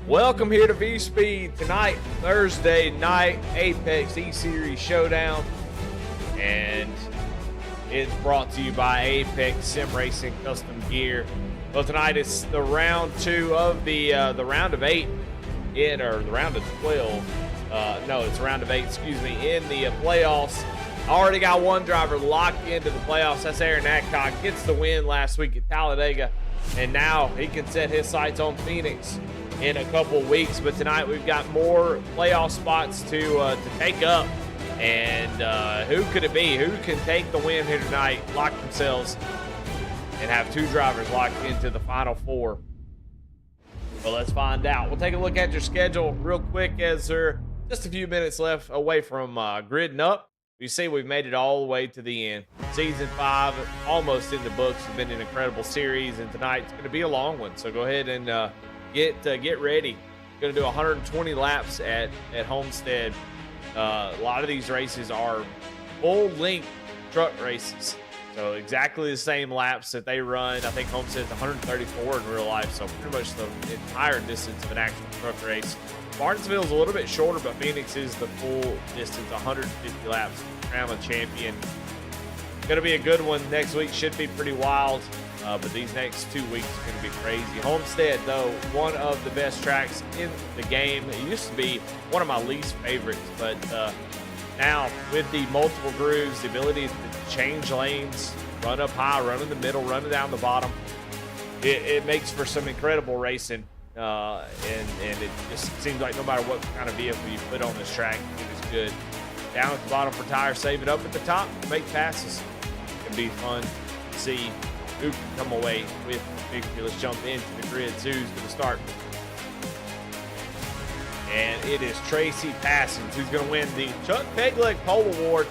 Welcome here to V-Speed tonight, Thursday night, Apex E-Series Showdown, and it's brought to you by Apex Sim Racing Custom Gear. Well, tonight it's the round 2 of the round of 8 or the round of 12. No, it's round of 8, excuse me, in the playoffs. I already got one driver locked into the playoffs. That's Aaron Adcock. Gets the win last week at Talladega, and now he can set his sights on Phoenix in a couple weeks. But tonight we've got more playoff spots to take up, and who could it be? Who can take the win here tonight, lock themselves, and have 2 drivers locked into the final 4? Well, let's find out. We'll take a look at your schedule real quick, as there are just a few minutes left away from gridding up. You see, we've made it all the way to the end. Season 5 almost in the books. It's been an incredible series, and tonight's going to be a long one. So go ahead and get ready. Going to do 120 laps at Homestead. A lot of these races are full-length truck races, so exactly the same laps that they run. I think Homestead's 134 in real life, so pretty much the entire distance of an actual truck race. Martinsville's a little bit shorter, but Phoenix is the full distance, 150 laps. Crown of champion. Going to be a good one. Next week should be pretty wild. But these next 2 weeks are going to be crazy. Homestead, though, one of the best tracks in the game. It used to be one of my least favorites, but now with the multiple grooves, the ability to change lanes, run up high, run in the middle, run down the bottom, it makes for some incredible racing. And it just seems like no matter what kind of vehicle you put on this track, it is good. Down at the bottom for tires, save it up at the top, make passes. It can be fun to see who can come away with the victory. Let's jump into the grid. Who's going to start? And it is Tracy Passons who's going to win the Chuck Pegleg Pole Award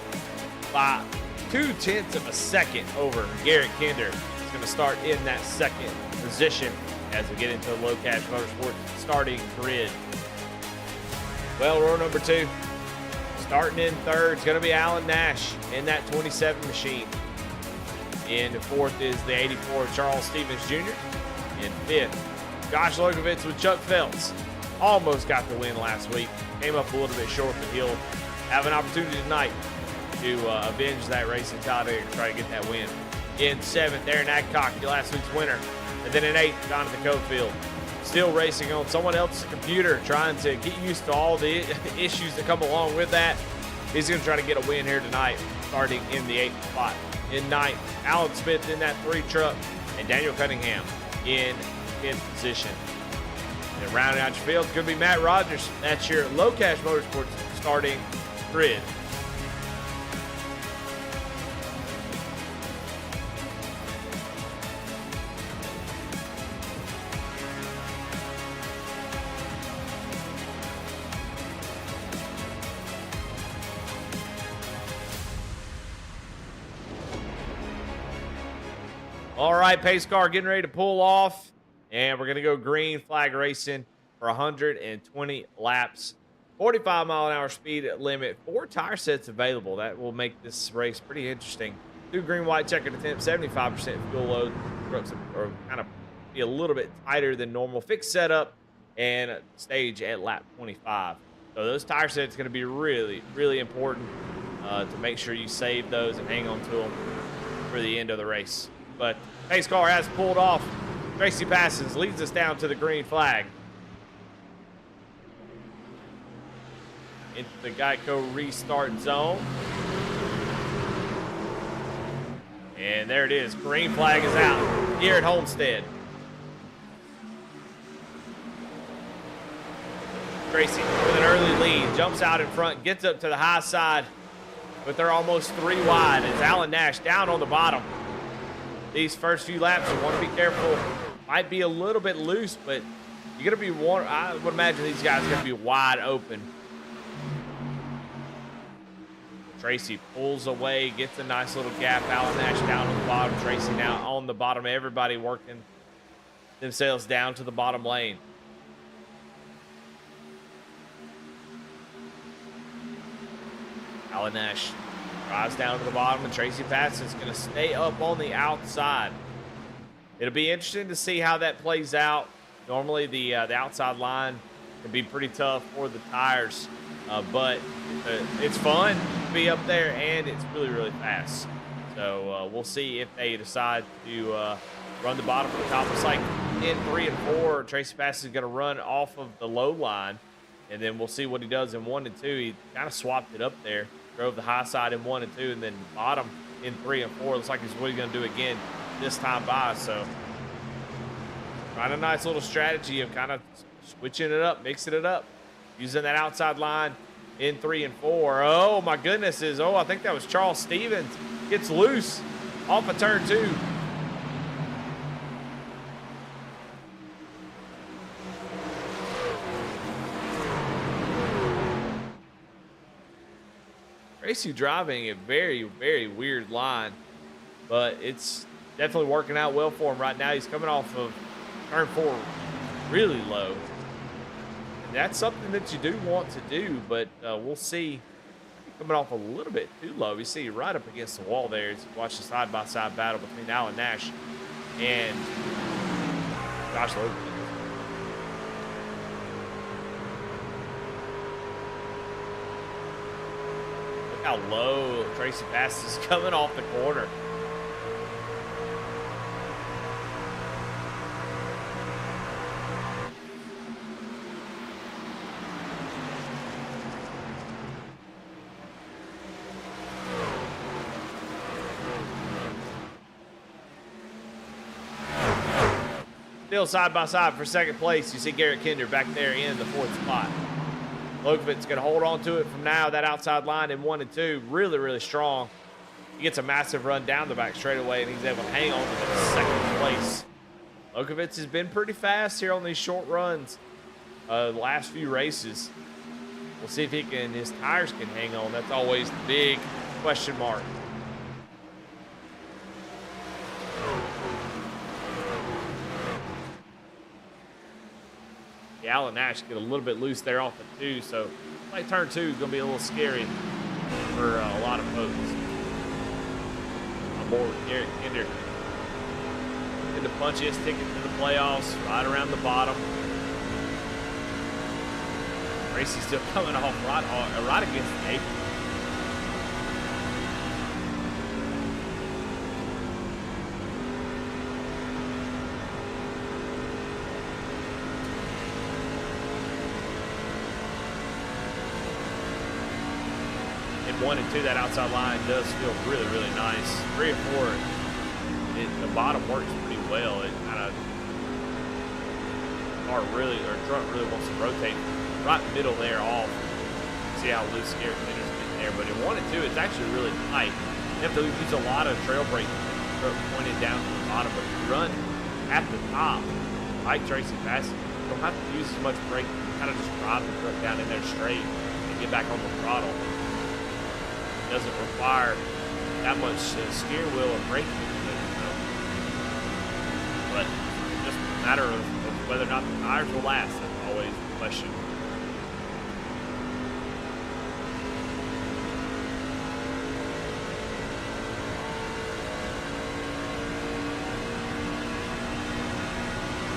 by 0.2 of a second over Garrett Kinder. He's going to start in that second position as we get into the Low Cash Motorsports starting grid. Well, row number 2. Starting in third is going to be Alan Nash in that 27 machine. In 4th is the 84 Charles Stevens Jr. In 5th, Josh Logovitz with Chuck Phelps. Almost got the win last week. Came up a little bit short, but he'll have an opportunity tonight to avenge that race in Talladega and try to get that win. In 7th, Aaron Adcock, last week's winner. And then in 8th, Jonathan Cofield. Still racing on someone else's computer, trying to get used to all the issues that come along with that. He's going to try to get a win here tonight, starting in the 8th spot. In 9th, Alan Smith in that 3 truck, and Daniel Cunningham in 5th position. And rounding out your field is going to be Matt Rogers. That's your Low Cash Motorsports starting grid. All right, pace car getting ready to pull off, and we're going to go green flag racing for 120 laps. 45-mile-an-hour speed limit, 4 tire sets available. That will make this race pretty interesting. 2 green-white checkered attempts, 75% fuel load. Trucks are kind of be a little bit tighter than normal. Fixed setup and stage at lap 25. So those tire sets are going to be really, really important to make sure you save those and hang on to them for the end of the race. But pace car has pulled off. Tracy Passons leads us down to the green flag. Into the Geico restart zone. And there it is. Green flag is out here at Homestead. Tracy with an early lead. Jumps out in front. Gets up to the high side. But they're almost 3 wide. As Alan Nash down on the bottom. These first few laps, you want to be careful. Might be a little bit loose, but you're going to be I would imagine these guys are going to be wide open. Tracy pulls away, gets a nice little gap. Alan Nash down on the bottom. Tracy now on the bottom. Everybody working themselves down to the bottom lane. Alan Nash drives down to the bottom, and Tracy Passons is going to stay up on the outside. It'll be interesting to see how that plays out. Normally, the outside line can be pretty tough for the tires, but it's fun to be up there, and it's really, really fast. So we'll see if they decide to run the bottom of the top. It's like in 3 and 4, Tracy Pass is going to run off of the low line, and then we'll see what he does in 1 and 2. He kind of swapped it up there, drove the high side in 1 and 2, and then bottom in 3 and 4. Looks like he's what he's going to do again this time by. So trying a nice little strategy of kind of switching it up, mixing it up, using that outside line in 3 and 4. Oh my goodness, I think that was Charles Stevens. Gets loose off of turn 2. Tracy driving a very, very weird line, but it's definitely working out well for him right now. He's coming off of turn 4 really low. And that's something that you do want to do, but we'll see. Coming off a little bit too low. You see right up against the wall there as you watch the side-by-side battle between Alan Nash and Josh Logan. Look how low Tracy Bass is coming off the corner. Still side by side for second place. You see Garrett Kinder back there in the 4th spot. Lokovit's going to hold on to it from now. That outside line in 1 and 2, really, really strong. He gets a massive run down the back straightaway, and he's able to hang on to the second place. Lokovitz has been pretty fast here on these short runs. The last few races. We'll see if his tires can hang on. That's always the big question mark. Alan Nash get a little bit loose there off the 2, so like turn 2 is going to be a little scary for a lot of folks. I'm board with Garrett Kinder. In the punchiest ticket to the playoffs, right around the bottom. Tracy's still coming off right against the apron. In 1 and 2, that outside line does feel really, really nice. 3 and 4, the bottom works pretty well. It kind of trunk really wants to rotate right middle there off. See how loose Garrett Kinder's getting there. But in 1 and 2, it's actually really tight. You have to use a lot of trail brake pointed down to the bottom. But if you run at the top, like Tracy Bassett, you don't have to use as much brake. You kind of just drive the truck down in there straight and get back on the throttle. Doesn't require that much steer wheel and braking, but just a matter of whether or not the tires will last. That's always the question.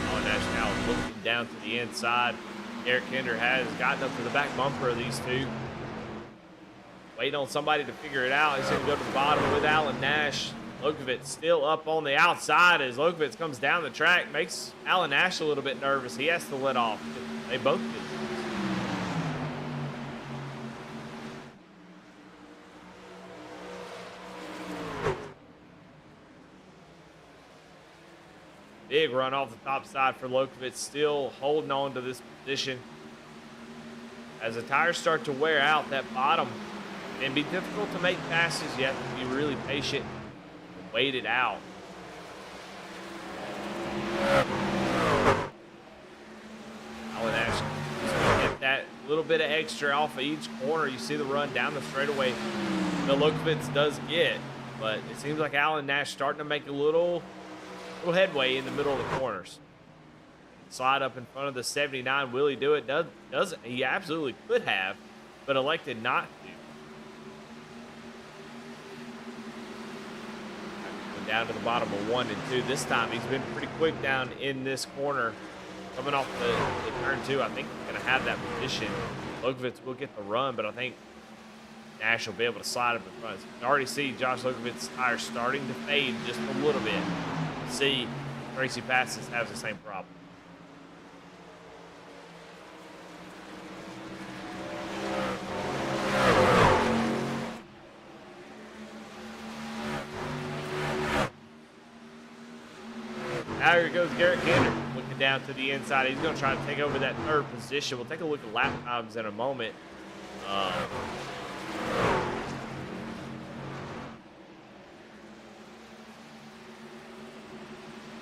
Alan Nash now looking down to the inside. Garrett Kinder has gotten up to the back bumper of these two. Waiting on somebody to figure it out. He's going to go to the bottom with Alan Nash. Lokovitz still up on the outside as Lokovitz comes down the track. Makes Alan Nash a little bit nervous. He has to let off. They both did. Big run off the top side for Lokovitz. Still holding on to this position. As the tires start to wear out, that bottom can be difficult to make passes. You have to be really patient and wait it out. Alan Nash get that little bit of extra off of each corner. You see the run down the straightaway that Lokovitz does get, but it seems like Alan Nash starting to make a little headway in the middle of the corners. Slide up in front of the 79. Will he do it? Doesn't. He absolutely could have, but elected not to. Down to the bottom of 1 and 2. This time he's been pretty quick down in this corner coming off the turn two. I think he's going to have that position. Lokovitz will get the run, but I think Nash will be able to slide up in front. So you can already see Josh Lokovitz's tires starting to fade just a little bit. See, Tracy Passes has the same problem. Now here goes Garrett Gander looking down to the inside. He's going to try to take over that third position. We'll take a look at lap times in a moment.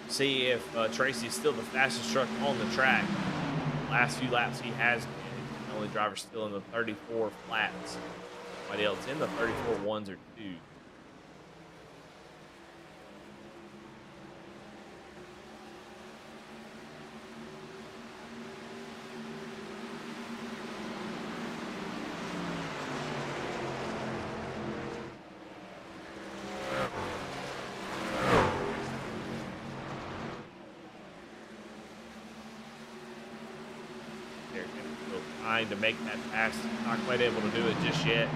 See if Tracy's still the fastest truck on the track. Last few laps he has been. He's the only driver still in the 34 flats. Nobody else in the 34 ones or twos. To make that pass, not quite able to do it just yet.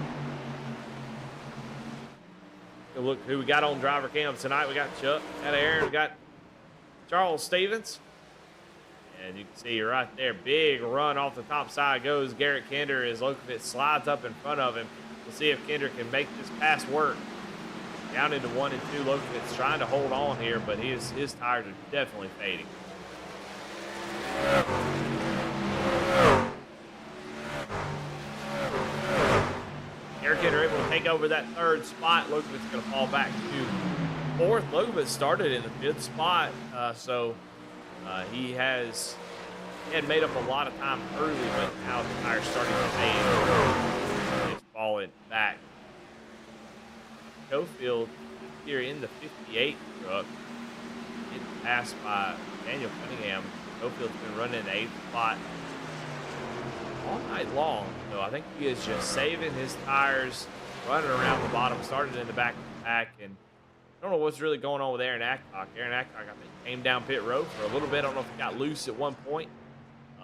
Look who we got on driver cams tonight. We got Chuck, got Aaron, we got Charles Stevens, and you can see right there, big run off the top side goes Garrett Kinder as Lokovitz slides up in front of him. We'll see if Kinder can make this pass work. Down into 1 and 2, Lokovitz trying to hold on here, but his tires are definitely fading. Kinder able to take over that third spot. Lokovitz going to fall back to fourth. Lokovitz started in the fifth spot, so he had made up a lot of time early, but now the tire's starting to fade. It's falling back. Cofield here in the 58 truck, getting passed by Daniel Cunningham. Cofield's been running in the 8th spot all night long, so I think he is just saving his tires, running around the bottom, started in the back of the pack, and I don't know what's really going on with Aaron Accock. Aaron Accock, I think, came down pit road for a little bit. I don't know if he got loose at one point,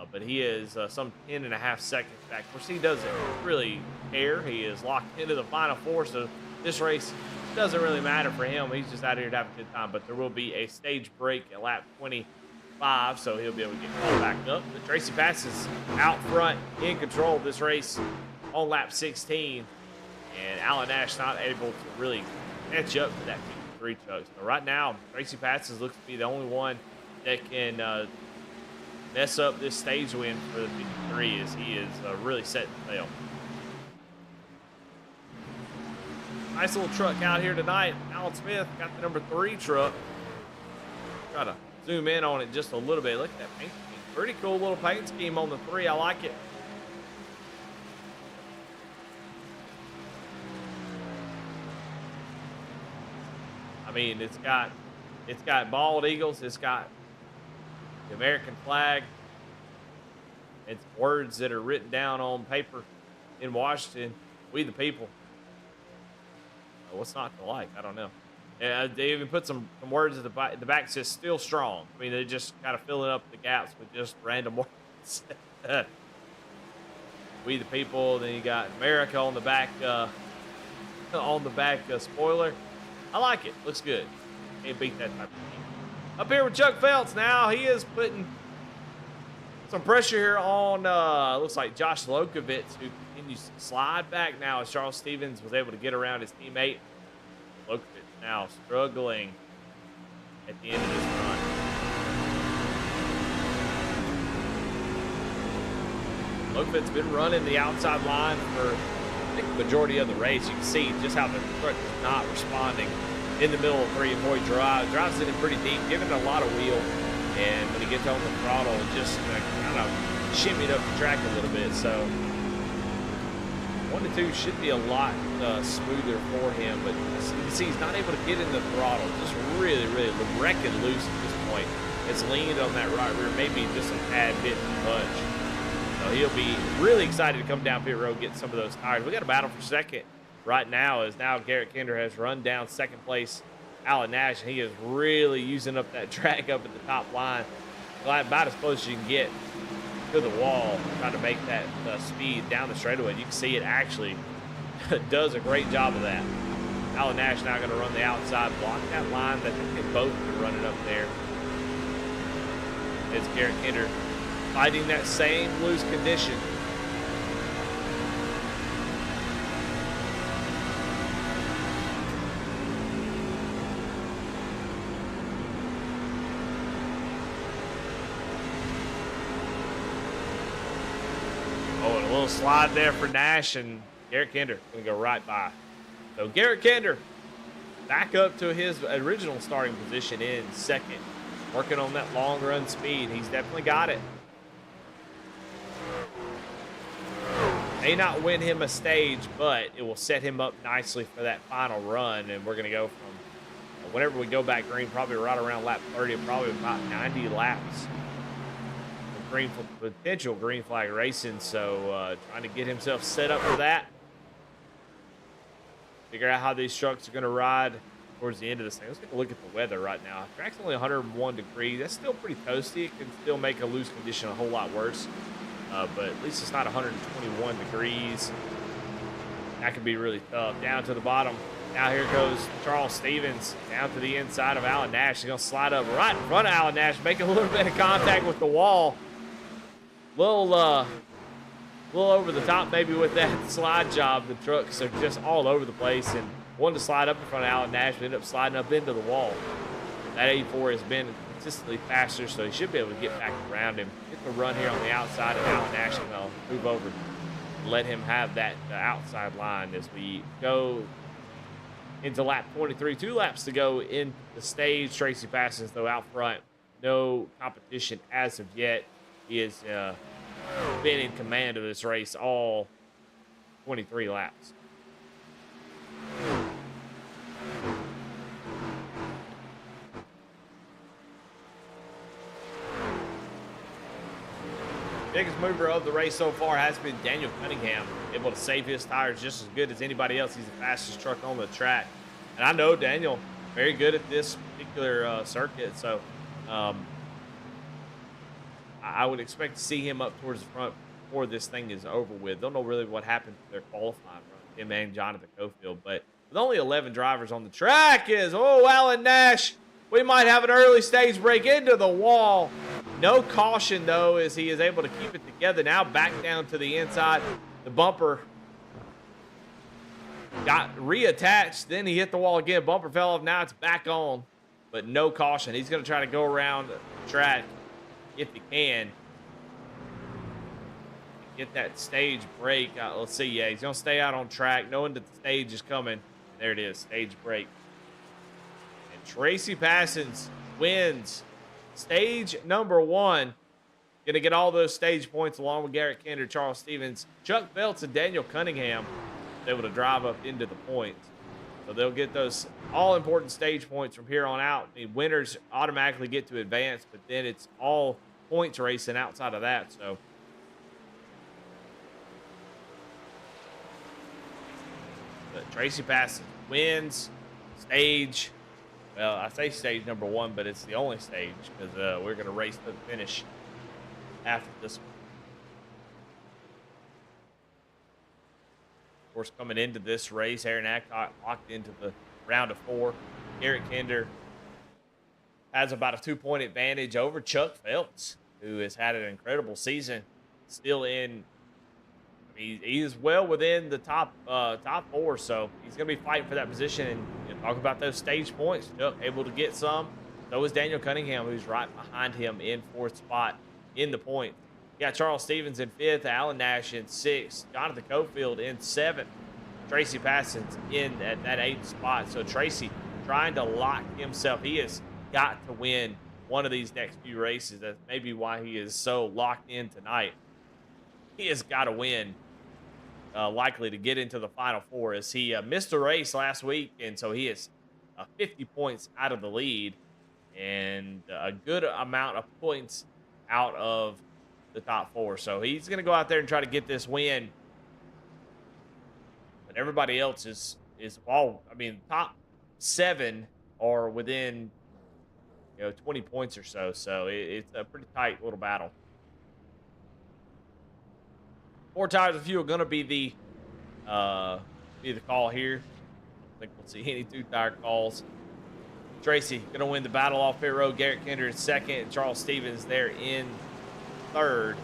but he is some 10.5 seconds back. Of course, he doesn't really care. He is locked into the final four, so this race doesn't really matter for him. He's just out here to have a good time, but there will be a stage break at lap 25, so he'll be able to get called back up. But Tracy Passes out front in control of this race on lap 16, and Alan Nash not able to really catch up to that 53 truck. So right now, Tracy Passes looks to be the only one that can mess up this stage win for the 53 as he is really setting sail. Nice little truck out here tonight. Alan Smith got the number 3 truck. Try to zoom in on it just a little bit. Look at that paint scheme. Pretty cool little paint scheme on the 3. I like it. I mean, it's got bald eagles. It's got the American flag. It's words that are written down on paper in Washington. We the people. What's not to like? I don't know. They even put some words at the back that says "still strong." I mean, they're just kind of filling up the gaps with just random words. We the people. Then you got America on the back. Spoiler. I like it. Looks good. Can't beat that type of thing. Up here with Chuck Felts now. He is putting some pressure here on, looks like Josh Lokovitz, who continues to slide back now as Charles Stevens was able to get around his teammate. Lokovitz now struggling at the end of this run. Lokovitz's been running the outside line for, I think, the majority of the race. You can see just how the truck is not responding in the middle of 3 and 4. He drives it in pretty deep, giving it a lot of wheel. And when he gets on the throttle, just kind of shimmied up the track a little bit. So 1 to 2 should be a lot smoother for him. But you can see he's not able to get in the throttle. Just really, really wrecking loose at this point. It's leaned on that right rear, maybe just a tad bit too much. So he'll be really excited to come down pit road, get some of those tires. We got a battle for second right now, as now Garrett Kinder has run down second place Alan Nash, and he is really using up that track up at the top line. about as close as you can get to the wall, trying to make that speed down the straightaway. You can see it actually does a great job of that. Alan Nash now going to run the outside, block that line that they both been running up there. It's Garrett Kinder fighting that same loose condition. Oh, and a little slide there for Nash, and Garrett Kinder going to go right by. So Garrett Kinder back up to his original starting position in second. Working on that long run speed. He's definitely got it. May not win him a stage, but it will set him up nicely for that final run. And we're going to go from, whenever we go back green, probably right around lap 30, probably about 90 laps of potential green flag racing. So trying to get himself set up for that. Figure out how these trucks are going to ride towards the end of this thing. Let's take a look at the weather right now. The track's only 101 degrees. That's still pretty toasty. It can still make a loose condition a whole lot worse. But at least it's not 121 degrees. That could be really tough. Down to the bottom. Now here goes Charles Stevens down to the inside of Alan Nash. He's going to slide up right in front of Alan Nash, making a little bit of contact with the wall. Little over the top maybe with that slide job. The trucks are just all over the place, and wanted to slide up in front of Alan Nash, but ended up sliding up into the wall. That 84 has been consistently faster, so he should be able to get back around him. Get the run here on the outside of Alan Nash, and I'll move over and let him have that outside line as we go into lap 23. 2 laps to go in the stage. Tracy Parsons, though, out front. No competition as of yet. He has been in command of this race all 23 laps. Biggest mover of the race so far has been Daniel Cunningham, able to save his tires just as good as anybody else. He's the fastest truck on the track. And I know Daniel, very good at this particular circuit. So I would expect to see him up towards the front before this thing is over with. Don't know really what happened to their qualifying run, him and Jonathan Cofield. But with only 11 drivers on the track Alan Nash. We might have an early stage break into the wall. No caution, though, as he is able to keep it together. Now back down to the inside. The bumper got reattached. Then he hit the wall again. Bumper fell off. Now it's back on, but no caution. He's going to try to go around the track if he can. Get that stage break. Let's see. Yeah, he's going to stay out on track, knowing that the stage is coming. There it is, stage break. And Tracy Parsons wins stage number 1. Going to get all those stage points along with Garrett Kinder, Charles Stevens, Chuck Belts, and Daniel Cunningham able to drive up into the points. So they'll get those all-important stage points from here on out. I mean, winners automatically get to advance, but then it's all points racing outside of that. So but Tracy Parsons wins stage. Well, I say stage number 1, but it's the only stage because we're going to race to the finish after this one. Of course, coming into this race, Aaron Adcock locked into the round of 4. Garrett Kinder has about a 2-point advantage over Chuck Phelps, who has had an incredible season. Still in, he is well within the top 4, so he's going to be fighting for that position. And talk about those stage points. Chuck able to get some. So is Daniel Cunningham, who's right behind him in 4th spot in the point. You got Charles Stevens in 5th, Alan Nash in 6th, Jonathan Cofield in 7th, Tracy Parsons in at that 8th spot. So Tracy trying to lock himself. He has got to win one of these next few races. That's maybe why he is so locked in tonight. He has got to win, likely to get into the Final 4, as he missed a race last week, and so he is 50 points out of the lead and a good amount of points out of the top 4. So he's going to go out there and try to get this win. But everybody else is all, I mean, top 7 are within 20 points or so. So it's a pretty tight little battle. 4 tires of fuel going to be the call here. I don't think we'll see any 2-tire calls. Tracy going to win the battle off pit road. Garrett Kinder in second. And Charles Stevens there in third.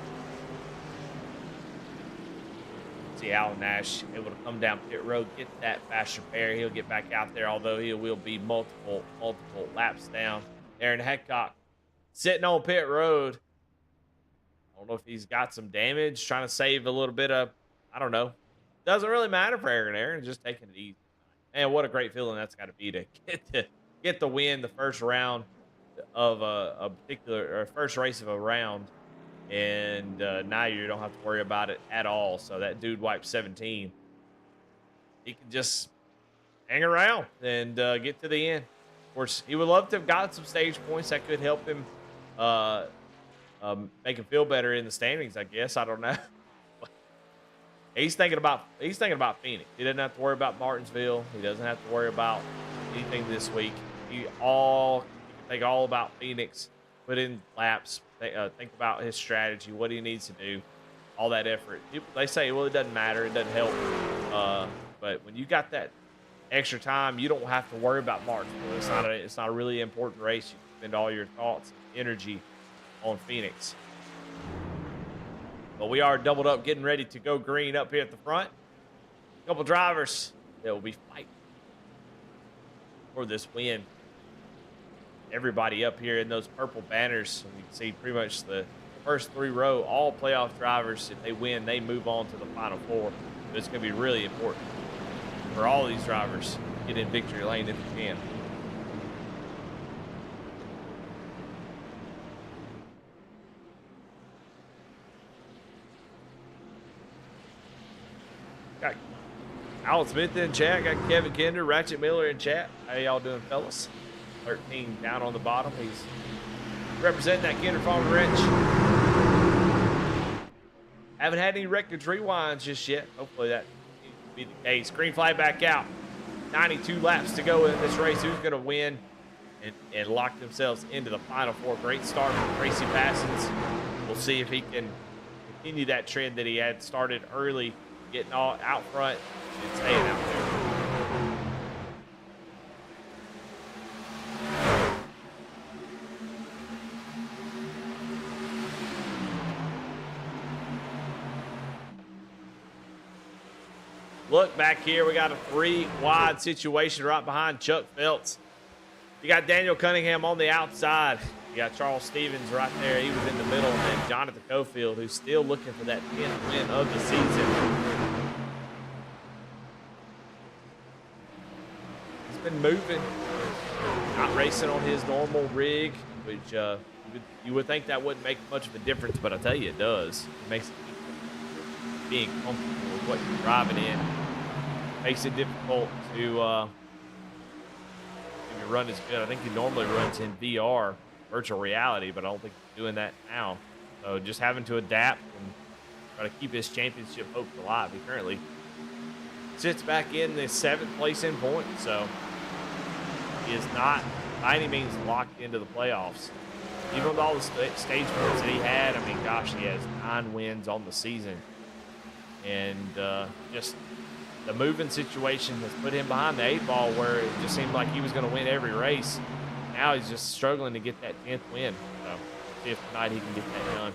See Alan Nash able to come down pit road, get that fast repair. He'll get back out there, although he will be multiple laps down. Aaron Headcock sitting on pit road. I don't know if he's got some damage, trying to save a little bit of, I don't know. Doesn't really matter for Aaron. Aaron's just taking it easy. Man, what a great feeling that's got to be to get the win the first round of a particular, or first race of a round. And now you don't have to worry about it at all. So that dude wiped 17. He can just hang around and get to the end. Of course, he would love to have gotten some stage points that could help him make him feel better in the standings, I guess. I don't know. He's thinking about Phoenix. He doesn't have to worry about Martinsville. He doesn't have to worry about anything this week. He can think all about Phoenix, put in laps, think about his strategy, what he needs to do, all that effort. People, they say, well, it doesn't matter, it doesn't help. But when you got that extra time, you don't have to worry about Martinsville. It's not a really important race. You can spend all your thoughts and energy on Phoenix. But we are doubled up, getting ready to go green up here at the front. A couple drivers that will be fighting for this win. Everybody up here in those purple banners. You can see pretty much the first 3 row, all playoff drivers. If they win, they move on to the final 4. But it's going to be really important for all these drivers to get in victory lane if you can. Got Alan Smith in chat. Got Kevin Kinder, Ratchet Miller in chat. How y'all doing, fellas? 13 down on the bottom. He's representing that Kinder Farm Wrench. Haven't had any record rewinds just yet. Hopefully that will be the case. Green flag back out. 92 laps to go in this race. Who's going to win and lock themselves into the final 4? Great start from Tracy Passons. We'll see if he can continue that trend that he had started early, getting all out front and staying out there. Look back here, we got a 3-wide situation right behind Chuck Phelps. You got Daniel Cunningham on the outside. You got Charles Stevens right there. He was in the middle. And then Jonathan Cofield, who's still looking for that 10th win of the season. He's been moving, not racing on his normal rig, which you would think that wouldn't make much of a difference, but I tell you, it does. It makes it being comfortable with what you're driving in. Makes it difficult to run as good. I think he normally runs in VR, virtual reality, but I don't think he's doing that now. So just having to adapt and try to keep his championship hopes alive. He currently sits back in the 7th place in points, so he is not by any means locked into the playoffs. Even with all the stage points that he had, I mean, gosh, he has 9 wins on the season. And just the moving situation has put him behind the 8 ball, where it just seemed like he was going to win every race. Now he's just struggling to get that 10th win. So see if tonight he can get that done.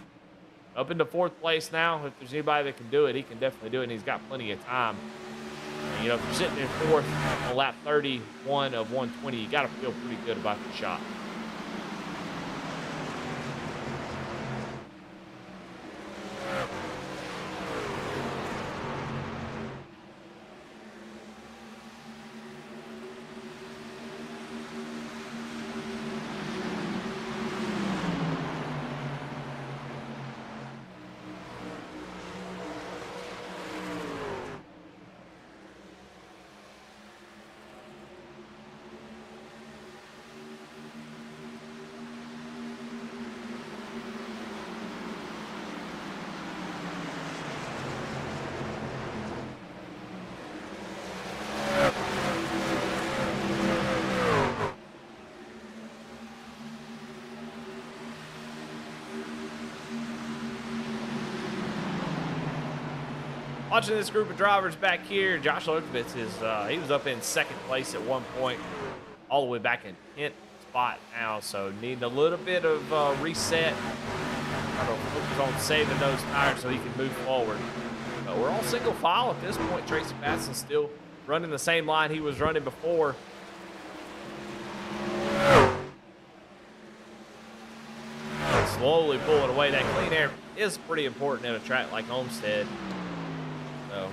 Up into 4th place now. If there's anybody that can do it, he can definitely do it, and he's got plenty of time. And, if you're sitting in 4th on lap 31 of 120, you got to feel pretty good about your shot. Watching this group of drivers back here, Josh Lukowitz is he was up in second place at one point, all the way back in 10th spot now. So needing a little bit of reset. Trying to focus on saving those tires so he can move forward. But we're all single file at this point. Tracy Patson still running the same line he was running before. Slowly pulling away. That clean air is pretty important at a track like Homestead. So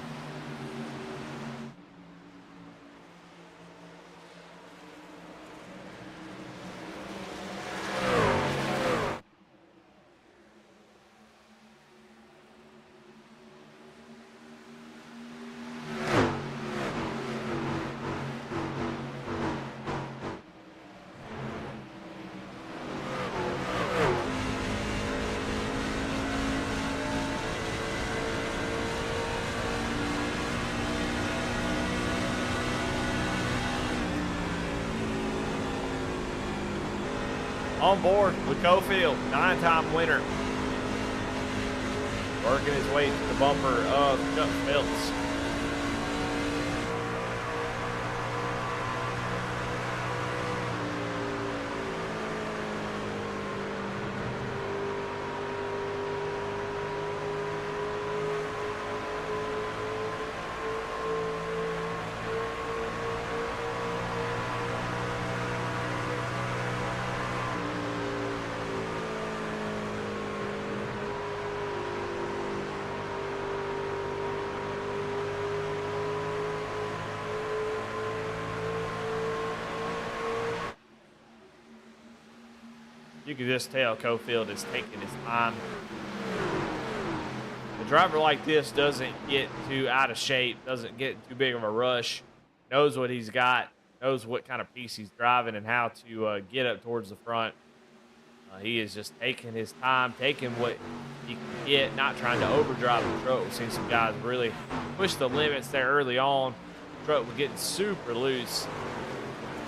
on board with Cofield, 9-time winner. Working his way to the bumper of Chuck Phelps. You can just tell Cofield is taking his time. A driver like this doesn't get too out of shape, doesn't get too big of a rush, knows what he's got, knows what kind of piece he's driving and how to get up towards the front. He is just taking his time, taking what he can get, not trying to overdrive the truck. We've seen some guys really push the limits there early on. The truck was getting super loose.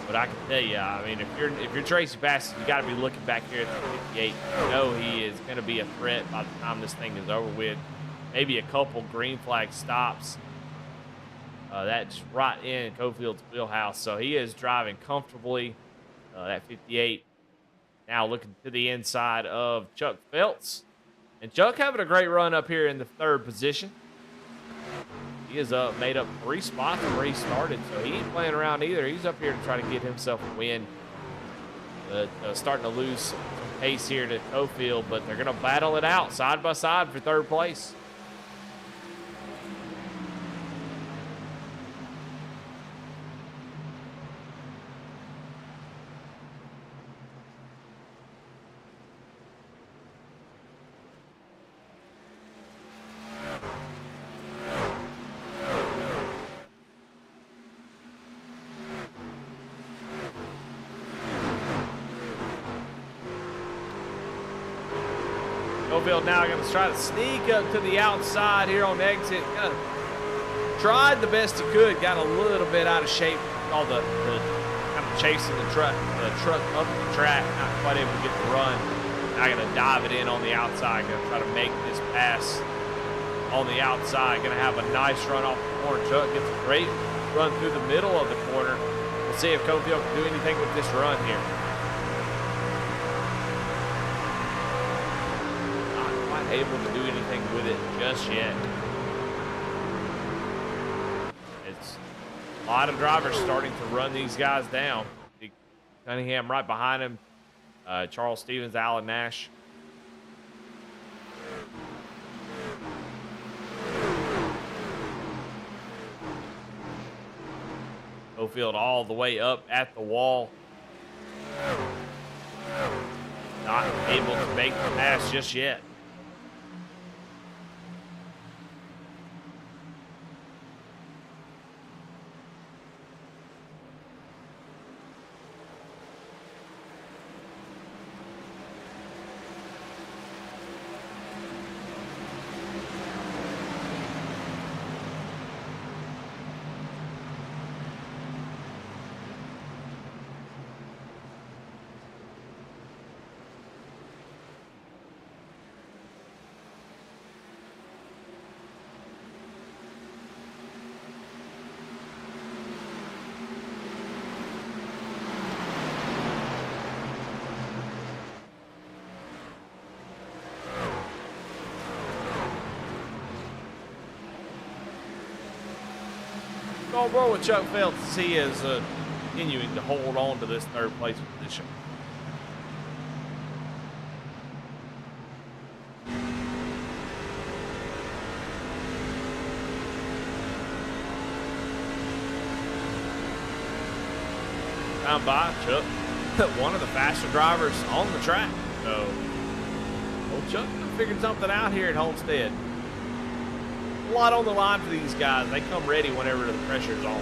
But I can tell you, I mean, if you're Tracy Bassett, you got to be looking back here at the 58. You know he is going to be a threat by the time this thing is over with. Maybe a couple green flag stops. That's right in Cofield's wheelhouse. So he is driving comfortably. That 58 now looking to the inside of Chuck Phelps. And Chuck having a great run up here in the third position. He has made up 3 spots from where he started, so he ain't playing around either. He's up here to try to get himself a win. But starting to lose some pace here to Cofield, but they're going to battle it out side by side for third place. Cofield now going to try to sneak up to the outside here on exit. Kind of tried the best he could, got a little bit out of shape. All the kind of chasing the truck up the track, not quite able to get the run. Now going to dive it in on the outside. Going to try to make this pass on the outside. Going to have a nice run off the corner. Chuck gets a great run through the middle of the corner. We'll see if Cofield can do anything with this run here. Able to do anything with it just yet. It's a lot of drivers starting to run these guys down. Cunningham right behind him. Charles Stevens, Alan Nash. Cofield all the way up at the wall. Not able to make the pass just yet. on board with Chuck Phelps as he is continuing to hold on to this third place position. Time by Chuck, one of the faster drivers on the track. So, old Chuck figured something out here at Homestead. A lot on the line for these guys. They come ready whenever the pressure's on.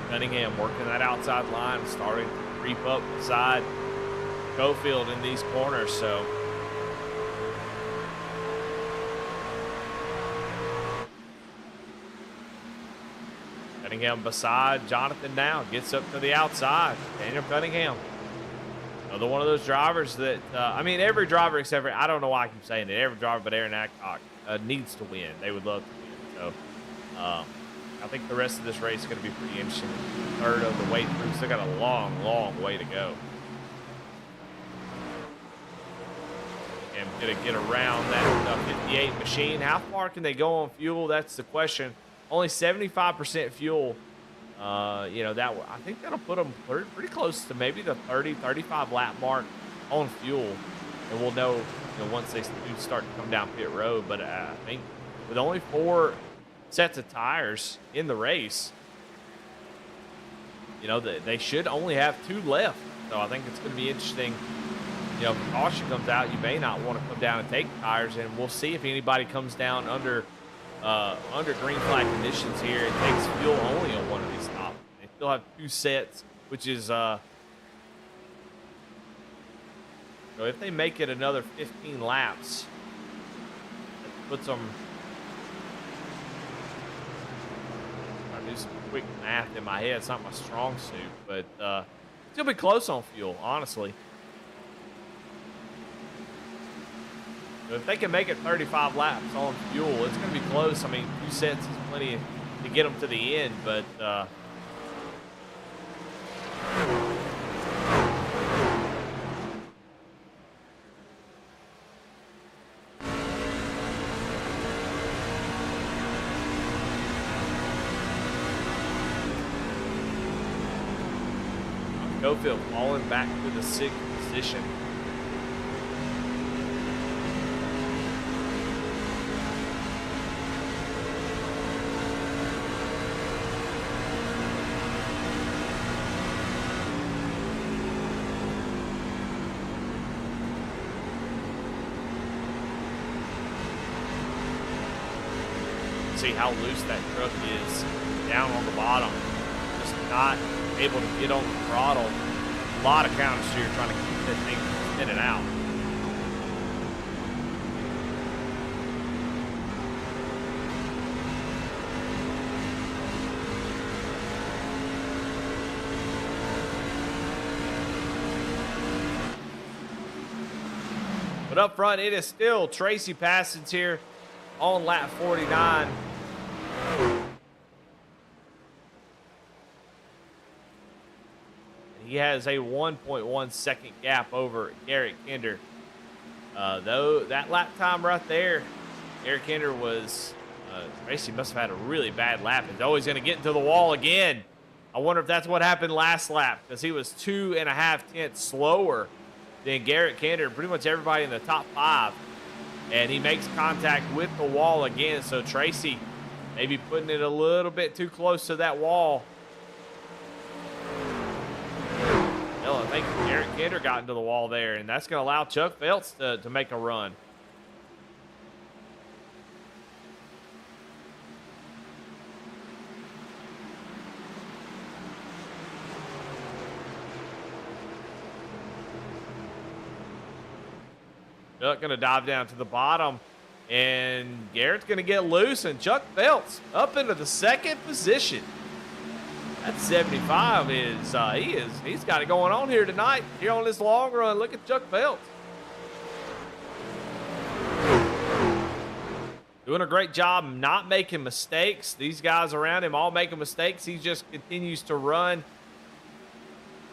Cunningham working that outside line, starting to creep up beside Cofield in these corners. So Cunningham beside Jonathan now gets up to the outside. Daniel Cunningham, another one of those drivers that I mean, every driver except for, I don't know why I keep saying it, every driver but Aaron Adcock needs to win. They would love to win. So I think the rest of this race is going to be pretty interesting. Third of the way through. Still got a long, long way to go. And going to get around that 58 machine. How far can they go on fuel? That's the question. Only 75% fuel. You know, that I think that'll put them pretty close to maybe the 30, 35 lap mark on fuel. And we'll know, you know, once they do start to come down pit road. But I think with only 4 sets of tires in the race, you know, they should only have 2 left. So I think it's going to be interesting. You know, if caution comes out, you may not want to come down and take tires, and we'll see if anybody comes down under green flag conditions here and takes fuel only on one of these stops. They still have 2 sets, which is so if they make it another 15 laps, that puts them. Do some quick math in my head. It's not my strong suit, but it's gonna be close on fuel, honestly. If they can make it 35 laps on fuel, it's gonna be close. I mean, 2 sets is plenty to get them to the end, but Cofield falling back to the 6th position. See how loose that truck is down on the bottom. Just not able to get on the throttle. A lot of counter steer trying to keep that thing spinning out. But up front, it is still Tracy Passage here on lap 49. He has a 1.1 second gap over Garrett Kinder. Though that lap time right there, Garrett Kinder was, Tracy must have had a really bad lap. He's always going to get into the wall again. I wonder if that's what happened last lap, because he was 2.5 tenths slower than Garrett Kinder, pretty much everybody in the top 5. And he makes contact with the wall again. So Tracy maybe putting it a little bit too close to that wall. Hell, I think Garrett Kinder got into the wall there, and that's going to allow Chuck Phelps to make a run. Chuck going to dive down to the bottom, and Garrett's going to get loose, and Chuck Phelps up into the 2nd position. That 75 he's got it going on here tonight. Here on this long run, look at Chuck Belt. Doing a great job not making mistakes. These guys around him all making mistakes. He just continues to run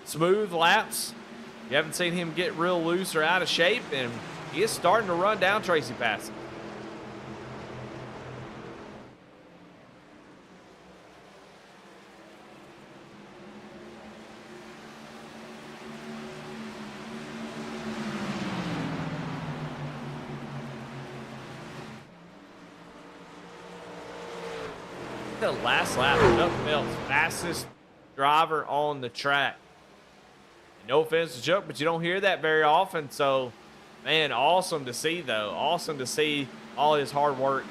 smooth laps. You haven't seen him get real loose or out of shape, and he is starting to run down Tracy Passett. The last lap, Chuck Belt's fastest driver on the track. And no offense to Chuck, but you don't hear that very often. So, man, awesome to see, though. Awesome to see all his hard work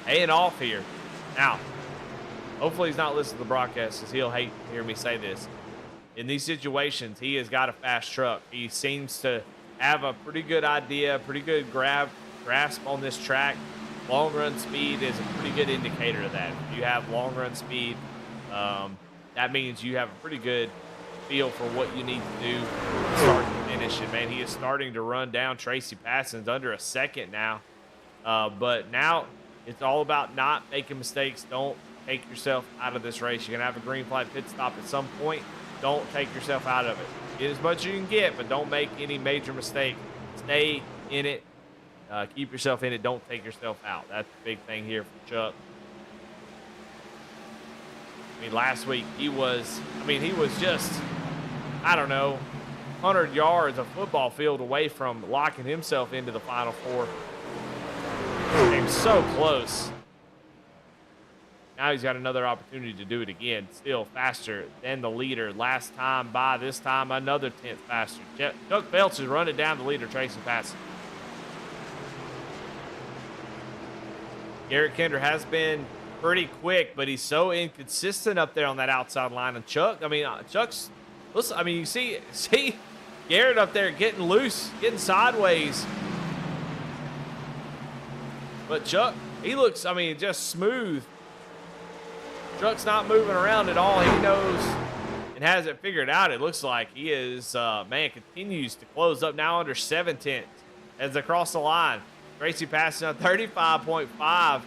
paying off here. Now, hopefully he's not listening to the broadcast, because he'll hate to hear me say this. In these situations, he has got a fast truck. He seems to have a pretty good idea, pretty good grasp on this track. Long run speed is a pretty good indicator of that. If you have long run speed, that means you have a pretty good feel for what you need to do to start to finish. And man, he is starting to run down Tracy Passett under a second now. But now it's all about not making mistakes. Don't take yourself out of this race. You're going to have a green flag pit stop at some point. Don't take yourself out of it. Get as much as you can get, but don't make any major mistake. Stay in it. Keep yourself in it. Don't take yourself out. That's the big thing here for Chuck. I mean, last week he was just, I don't know, 100 yards, a football field away from locking himself into the Final Four. Came so close. Now he's got another opportunity to do it again. Still faster than the leader last time by. This time another 10th faster. Chuck Belts is running down the leader, Tracy Passett. Garrett Kinder has been pretty quick, but he's so inconsistent up there on that outside line. And Chuck, Chuck's, listen, you see Garrett up there getting loose, getting sideways. But Chuck, he looks, just smooth. Chuck's not moving around at all. He knows and has it figured out. It looks like he is, continues to close up now under 7/10 as across the line. Tracy Passett on 35.5.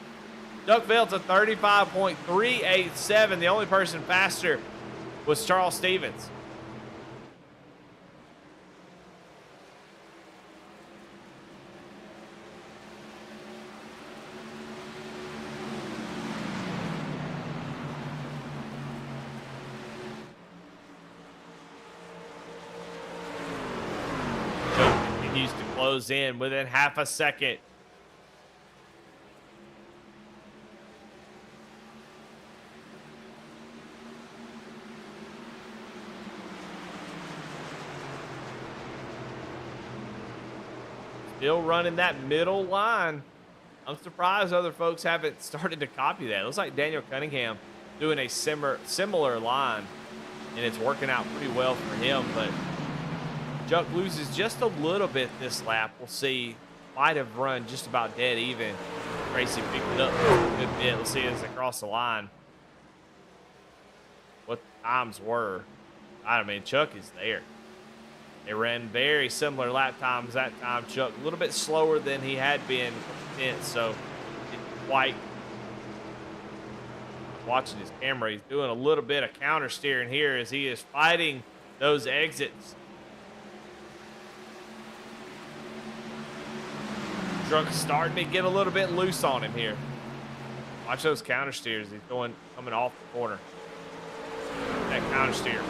Chuck Belt's at 35.387. The only person faster was Charles Stevens. Continues to close in within half a second. Still running that middle line. I'm surprised other folks haven't started to copy that. It looks like Daniel Cunningham doing a similar line, and it's working out pretty well for him, but Chuck loses just a little bit this lap. We'll see. Might have run just about dead even. Tracy picked it up a good bit. Let's see as across the line what the times were. Chuck is there. They ran very similar lap times that time. Chuck a little bit slower than he had been since, so didn't quite. Watching his camera, he's doing a little bit of counter steering here as he is fighting those exits. Truck's starting to get a little bit loose on him here. Watch those counter steers. He's coming off the corner. That counter steer.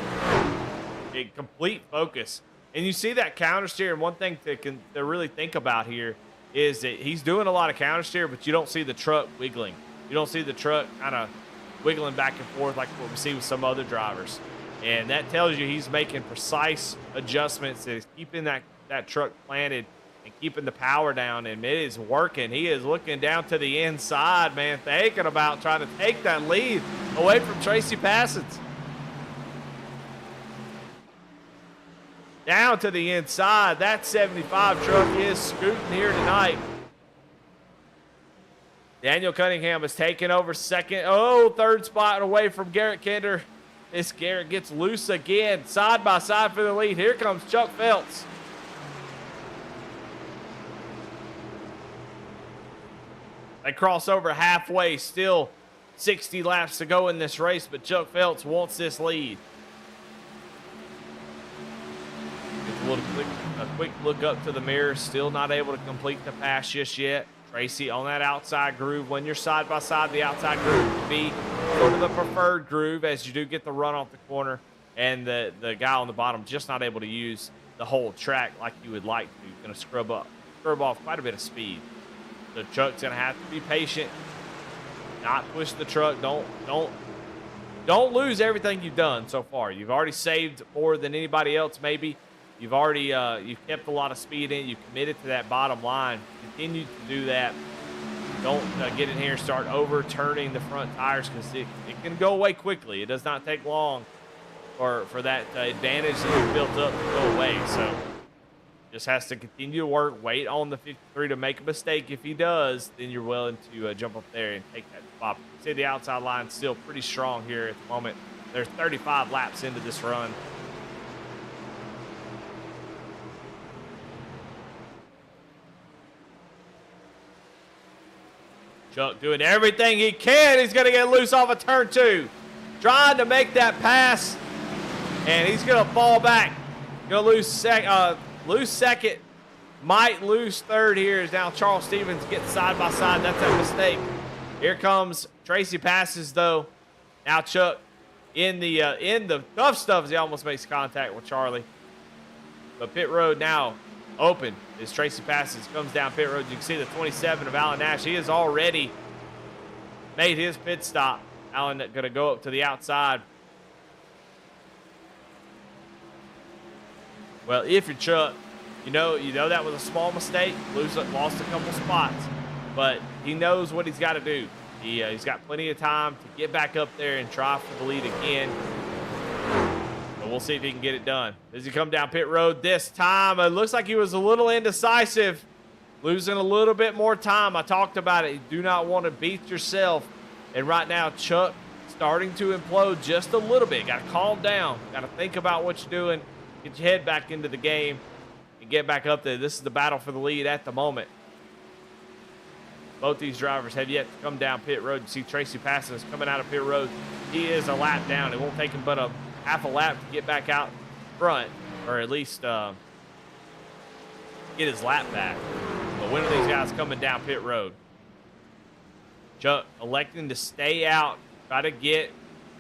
Big complete focus. And you see that counter steer, and one thing to really think about here is that he's doing a lot of counter steer, but you don't see the truck wiggling. You don't see the truck kind of wiggling back and forth like what we see with some other drivers. And that tells you he's making precise adjustments. He's keeping that truck planted and keeping the power down, and it is working. He is looking down to the inside, man, thinking about trying to take that lead away from Tracy Passett. Down to the inside. That 75 truck is scooting here tonight. Daniel Cunningham is taking over second. Oh, third spot away from Garrett Kinder. Miss Garrett gets loose again. Side by side for the lead. Here comes Chuck Phelps. They cross over halfway. Still 60 laps to go in this race, but Chuck Phelps wants this lead. Gets a quick look up to the mirror. Still not able to complete the pass just yet. Tracy on that outside groove. When you're side by side, the outside groove can be sort of the preferred groove, as you do get the run off the corner, and the guy on the bottom just not able to use the whole track like you would like to. Going to scrub off quite a bit of speed. The truck's gonna have to be patient, not push the truck. Don't lose everything you've done so far. You've already saved more than anybody else. Maybe you've already you've kept a lot of speed in. You committed to that bottom line. Continue to do that. Don't get in here and start overturning the front tires, because it can go away quickly. It does not take long for that advantage that you built up to go away. So. Just has to continue to work, wait on the 53 to make a mistake. If he does, then you're willing to jump up there and take that spot. See, the outside line still pretty strong here at the moment. There's 35 laps into this run. Chuck doing everything he can. He's going to get loose off of turn 2. Trying to make that pass, and he's going to fall back. Going to lose second, might lose third here, as now Charles Stevens gets side by side. That's a mistake. Here comes Tracy passes though. Now Chuck in the tough stuff as he almost makes contact with Charlie. But pit road now open as Tracy passes, comes down pit road. You can see the 27 of Alan Nash. He has already made his pit stop. Alan going to go up to the outside. Well, if you're Chuck, you know that was a small mistake. Lost a couple spots, but he knows what he's got to do. He's got plenty of time to get back up there and try for the lead again. So we'll see if he can get it done. Does he come down pit road this time? It looks like he was a little indecisive, losing a little bit more time. I talked about it. You do not want to beat yourself. And right now, Chuck starting to implode just a little bit. Got to calm down. Got to think about what you're doing. Get your head back into the game and get back up there. This is the battle for the lead at the moment. Both these drivers have yet to come down pit road. You see Tracy Passes coming out of pit road. He is a lap down. It won't take him but a half a lap to get back out front, or at least get his lap back. But when are these guys coming down pit road? Chuck electing to stay out, try to get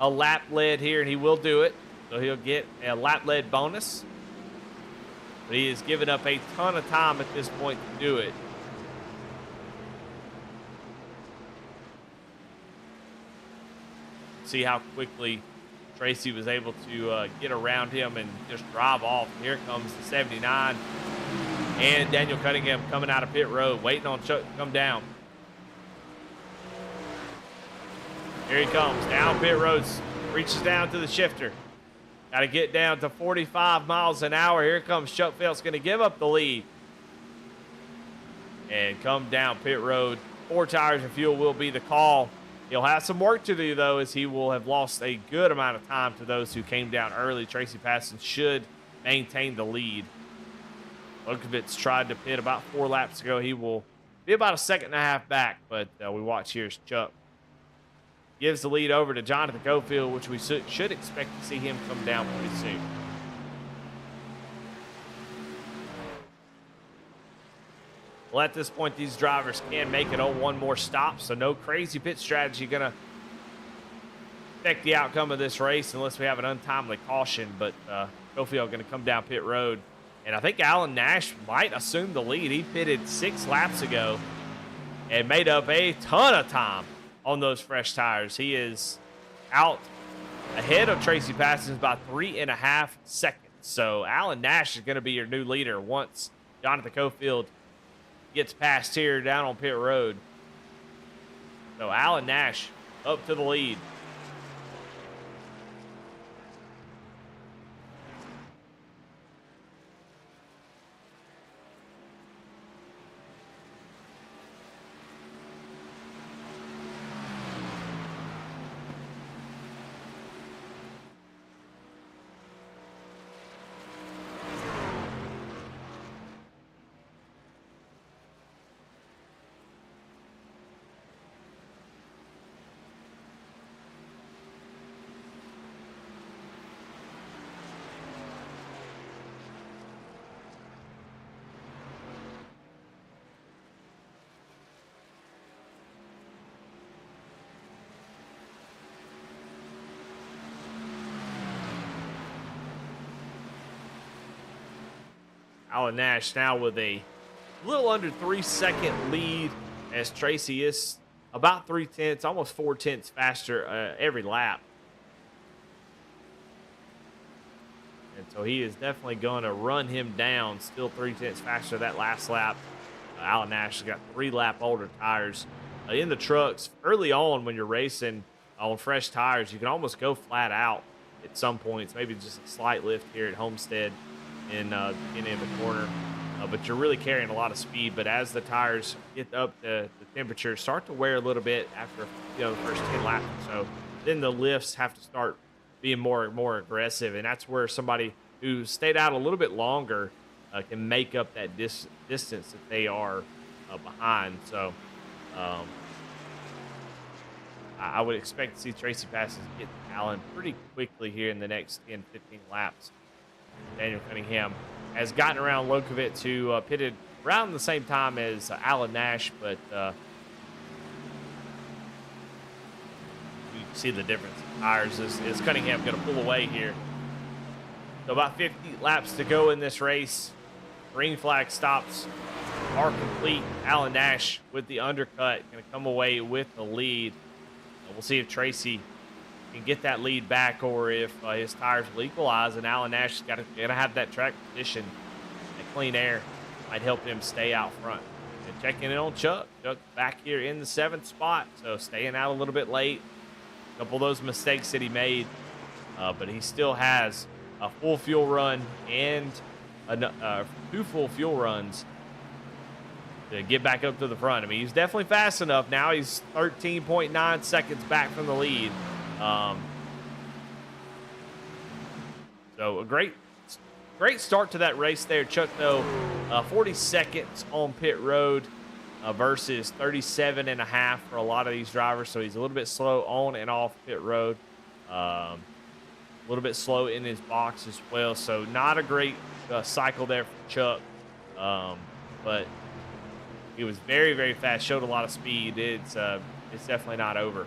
a lap lead here, and he will do it. So he'll get a lap lead bonus. But he has given up a ton of time at this point to do it. See how quickly Tracy was able to get around him and just drive off. Here comes the 79. And Daniel Cunningham coming out of pit road, waiting on Chuck to come down. Here he comes, down pit roads, reaches down to the shifter. Got to get down to 45 miles an hour. Here comes Chuck Phelps, going to give up the lead. And come down pit road. 4 tires of fuel will be the call. He'll have some work to do, though, as he will have lost a good amount of time to those who came down early. Tracy Passon should maintain the lead. Lukovitz tried to pit about 4 laps ago. He will be about a second and a half back, but we watch here as Chuck gives the lead over to Jonathan Cofield, which we should expect to see him come down pretty soon. Well, at this point, these drivers can make it on one more stop, so no crazy pit strategy going to affect the outcome of this race unless we have an untimely caution. But Cofield going to come down pit road. And I think Alan Nash might assume the lead. He pitted 6 laps ago and made up a ton of time on those fresh tires. He is out ahead of Tracy Parsons by 3.5 seconds. So Alan Nash is going to be your new leader once Jonathan Cofield gets past here down on pit road. So Alan Nash up to the lead. Alan Nash now with a little under 3-second lead as Tracy is about 3/10, almost 4/10 faster every lap. And so he is definitely going to run him down. Still 3/10 faster that last lap. Alan Nash has got 3-lap older tires. In the trucks, early on when you're racing on fresh tires, you can almost go flat out at some points. Maybe just a slight lift here at Homestead in the beginning of the corner. But you're really carrying a lot of speed. But as the tires get up to the temperature, start to wear a little bit after the first 10 laps or so, then the lifts have to start being more aggressive, and that's where somebody who stayed out a little bit longer can make up that distance that they are behind. So I would expect to see Tracy Passes get Allen pretty quickly here in the next 10, 15 laps. Daniel Cunningham has gotten around Lokovitz, who pitted around the same time as Alan Nash, but you can see the difference in tires. Is Cunningham going to pull away here? So about 50 laps to go in this race. Green flag stops are complete. Alan Nash with the undercut going to come away with the lead. We'll see if Tracy can get that lead back, or if his tires will equalize, and Alan Nash is going to have that track position. That clean air might help him stay out front. And checking in on Chuck. Chuck back here in the 7th spot, so staying out a little bit late. A couple of those mistakes that he made, but he still has a full fuel run and 2 full fuel runs to get back up to the front. I mean, he's definitely fast enough. Now he's 13.9 seconds back from the lead. So a great start to that race there. Chuck, though, 40 seconds on pit road versus 37.5 for a lot of these drivers. So he's a little bit slow on and off pit road. A little bit slow in his box as well. So not a great cycle there for Chuck. But he was very, very fast, showed a lot of speed. It's definitely not over.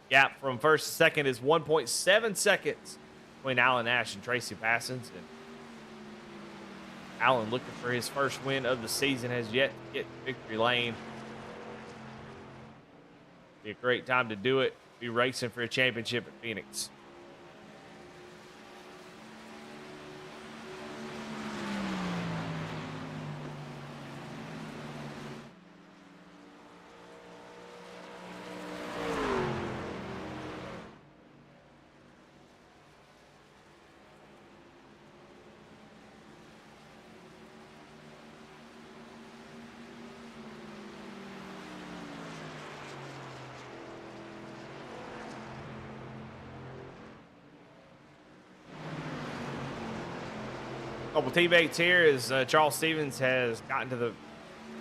Gap from first to second is 1.7 seconds between Alan Nash and Tracy Passons. And Alan, looking for his first win of the season, has yet to get to victory lane. Be a great time to do it. Be racing for a championship at Phoenix. Couple teammates here as Charles Stevens has gotten to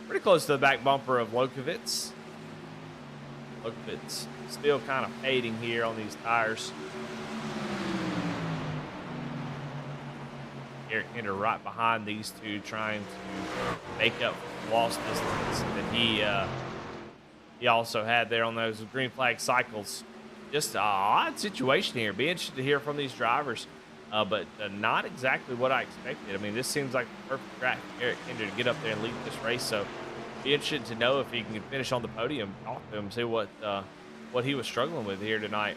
pretty close to the back bumper of Lokovitz. Lokovitz still kind of fading here on these tires. Eric Hinder right behind these two, trying to make up lost distance that he also had there on those green flag cycles. Just an odd situation here. Be interested to hear from these drivers. But not exactly what I expected. I mean, this seems like the perfect track for Eric Hinder to get up there and lead this race. So, be interested to know if he can finish on the podium. Talk to him, see what he was struggling with here tonight.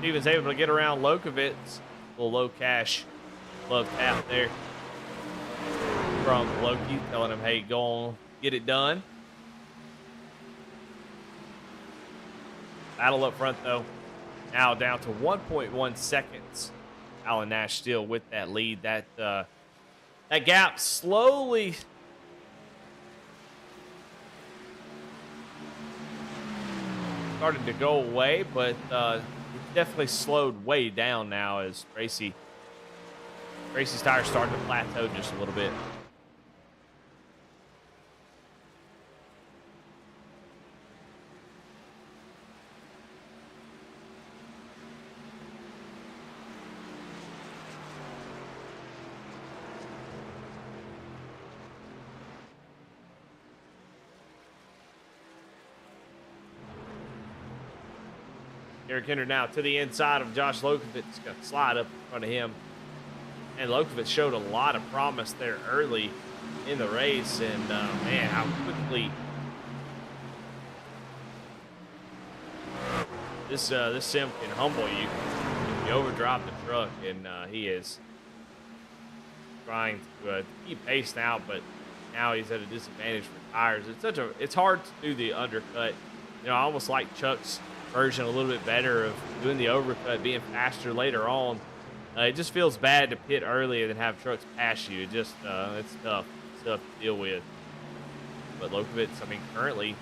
Stevens able to get around Lokovitz. A little low cash love tap there from Loki, telling him, "Hey, go on, get it done." Battle up front, though. Now down to 1.1 seconds. Alan Nash still with that lead. That gap slowly started to go away, but it definitely slowed way down now as Tracy's tires started to plateau just a little bit. Eric Hinder now to the inside of Josh Lokovich. Got to slide up in front of him. And Lokovich showed a lot of promise there early in the race. And, man, how quickly this sim can humble you. You overdrive the truck, and he is trying to keep pace now, but now he's at a disadvantage for tires. It's hard to do the undercut. You know, I almost like Chuck's version a little bit better of doing the overcut, being faster later on. It just feels bad to pit early and then have trucks pass you. It just it's tough to deal with. But Lokovich, I mean, currently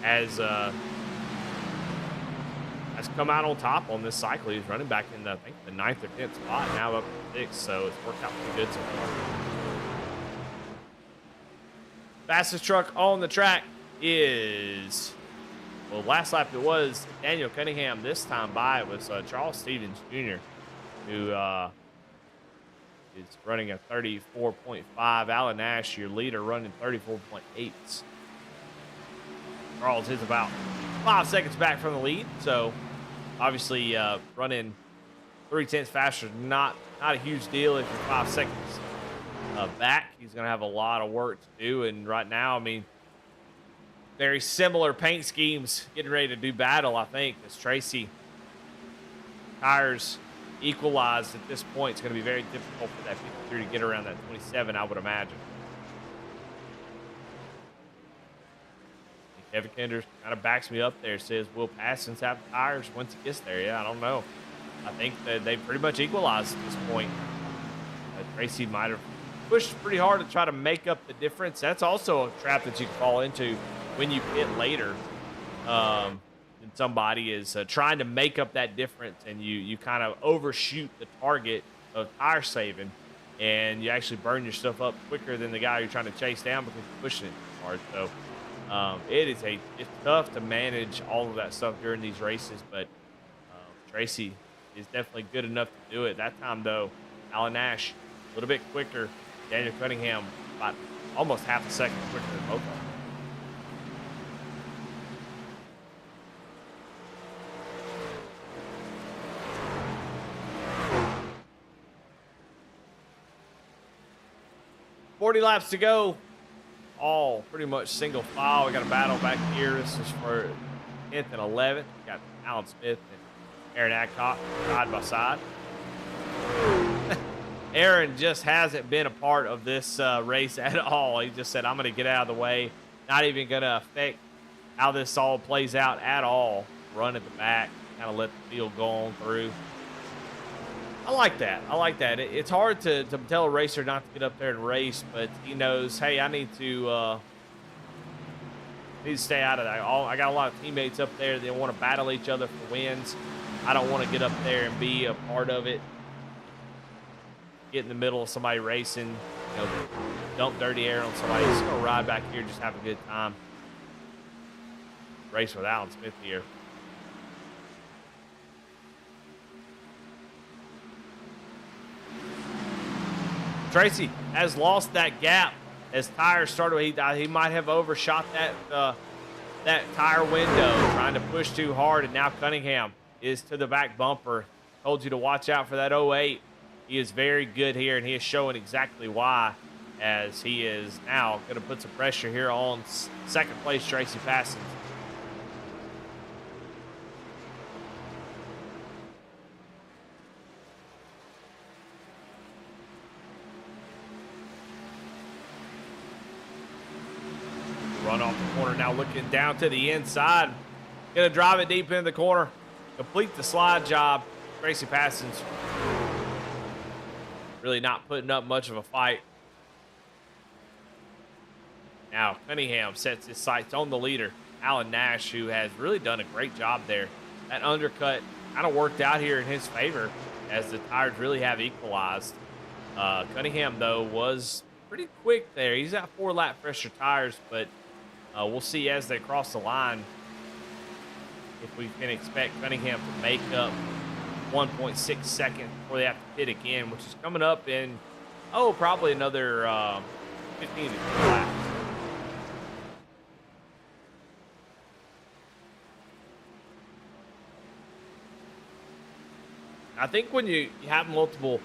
has come out on top on this cycle. He's running back in I think the 9th or 10th spot, now up to 6th, so it's worked out pretty good so far. Fastest truck on the track is, well, last lap it was Daniel Cunningham. This time by it was Charles Stevens Jr., who is running a 34.5. Alan Nash, your leader, running 34.8. Charles is about 5 seconds back from the lead, so obviously running 0.3 faster, not a huge deal if you're 5 seconds back. He's going to have a lot of work to do, and right now, I mean, very similar paint schemes getting ready to do battle, I think, as Tracy tires equalized at this point. It's going to be very difficult for that 53 to get around that 27, I would imagine. Kevin Kenders kind of backs me up there, says, will Paskins have tires once he gets there? Yeah, I don't know. I think that they pretty much equalized at this point. Tracy might have pushed pretty hard to try to make up the difference. That's also a trap that you can fall into when you pit later. And somebody is trying to make up that difference, and you kind of overshoot the target of tire saving, and you actually burn your stuff up quicker than the guy you're trying to chase down because you're pushing it too hard. So it's tough to manage all of that stuff during these races, but Tracy is definitely good enough to do it. That time, though, Alan Nash a little bit quicker. Daniel Cunningham about almost half a second quicker than both of them. $40 laps to go. All pretty much single file. We got a battle back here. This is for 10th and 11th. We got Alan Smith and Aaron Adcock side by side. Aaron just hasn't been a part of this race at all. He just said, I'm going to get out of the way. Not even going to affect how this all plays out at all. Run at the back, kind of let the field go on through. I like that. I like that. It's hard to tell a racer not to get up there and race, but he knows, hey, I need to stay out of that. I got a lot of teammates up there that want to battle each other for wins. I don't want to get up there and be a part of it. Get in the middle of somebody racing, you know, dump dirty air on somebody. Just gonna ride back here, just have a good time. Race with Alan Smith here. Tracy has lost that gap as tires started. He might have overshot that tire window, trying to push too hard, and now Cunningham is to the back bumper. Told you to watch out for that 08. He is very good here, and he is showing exactly why, as he is now going to put some pressure here on second place Tracy Paskins. Run off the corner now, looking down to the inside. Going to drive it deep into the corner. Complete the slide job. Tracy Paskins really not putting up much of a fight. Now Cunningham sets his sights on the leader, Alan Nash, who has really done a great job there. That undercut kind of worked out here in his favor as the tires really have equalized. Cunningham, though, was pretty quick there. He's got 4 lap pressure tires, but we'll see as they cross the line if we can expect Cunningham to make up 1.6 seconds before they have to pit again, which is coming up in, probably another 15 to 20 laps. I think when you have multiple,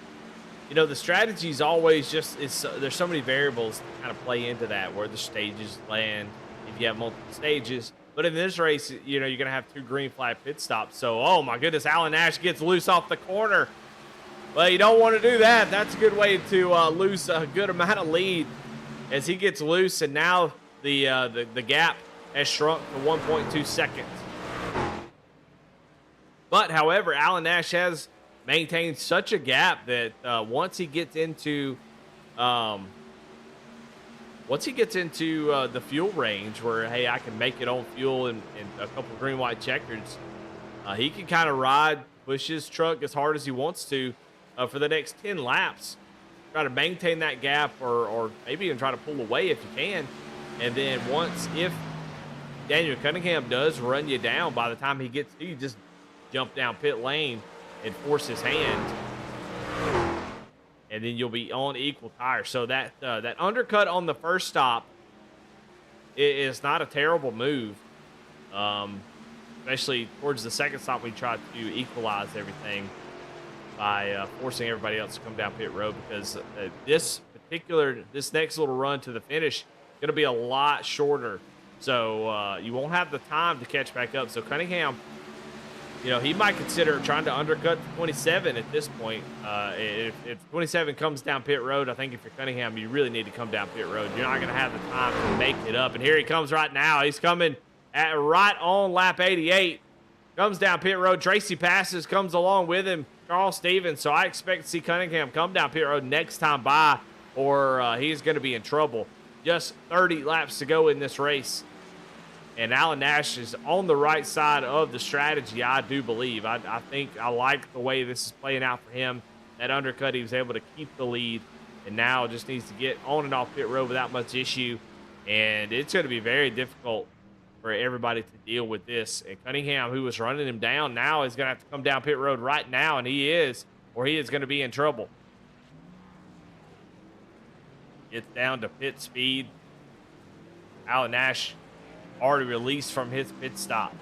the strategy is always there's so many variables that kind of play into that, where the stages land if you have multiple stages. But in this race, you're going to have 2 green flag pit stops. So, oh my goodness, Alan Nash gets loose off the corner. Well, you don't want to do that. That's a good way to lose a good amount of lead as he gets loose. And now the gap has shrunk to 1.2 seconds. But, however, Alan Nash has maintained such a gap that once he gets into the fuel range where, hey, I can make it on fuel and a couple of green, white checkers, he can kind of push his truck as hard as he wants to for the next 10 laps. Try to maintain that gap or maybe even try to pull away if you can. And then if Daniel Cunningham does run you down, by the time he gets to you, just jump down pit lane and force his hand, and then you'll be on equal tires. So that undercut on the first stop is not a terrible move, especially towards the second stop. We tried to equalize everything by forcing everybody else to come down pit road, because this next little run to the finish is going to be a lot shorter. So you won't have the time to catch back up. So Cunningham, he might consider trying to undercut 27 at this point. If 27 comes down pit road, I think if you're Cunningham, you really need to come down pit road. You're not going to have the time to make it up. And here he comes right now. He's coming right on lap 88. Comes down pit road. Tracy passes, comes along with him, Charles Stevens. So I expect to see Cunningham come down pit road next time by, or he's going to be in trouble. Just 30 laps to go in this race. And Alan Nash is on the right side of the strategy, I do believe. I think I like the way this is playing out for him. That undercut, he was able to keep the lead, and now just needs to get on and off pit road without much issue. And it's going to be very difficult for everybody to deal with this. And Cunningham, who was running him down, now is going to have to come down pit road right now, and he is, or he is going to be in trouble. Gets down to pit speed. Alan Nash already released from his pit stop.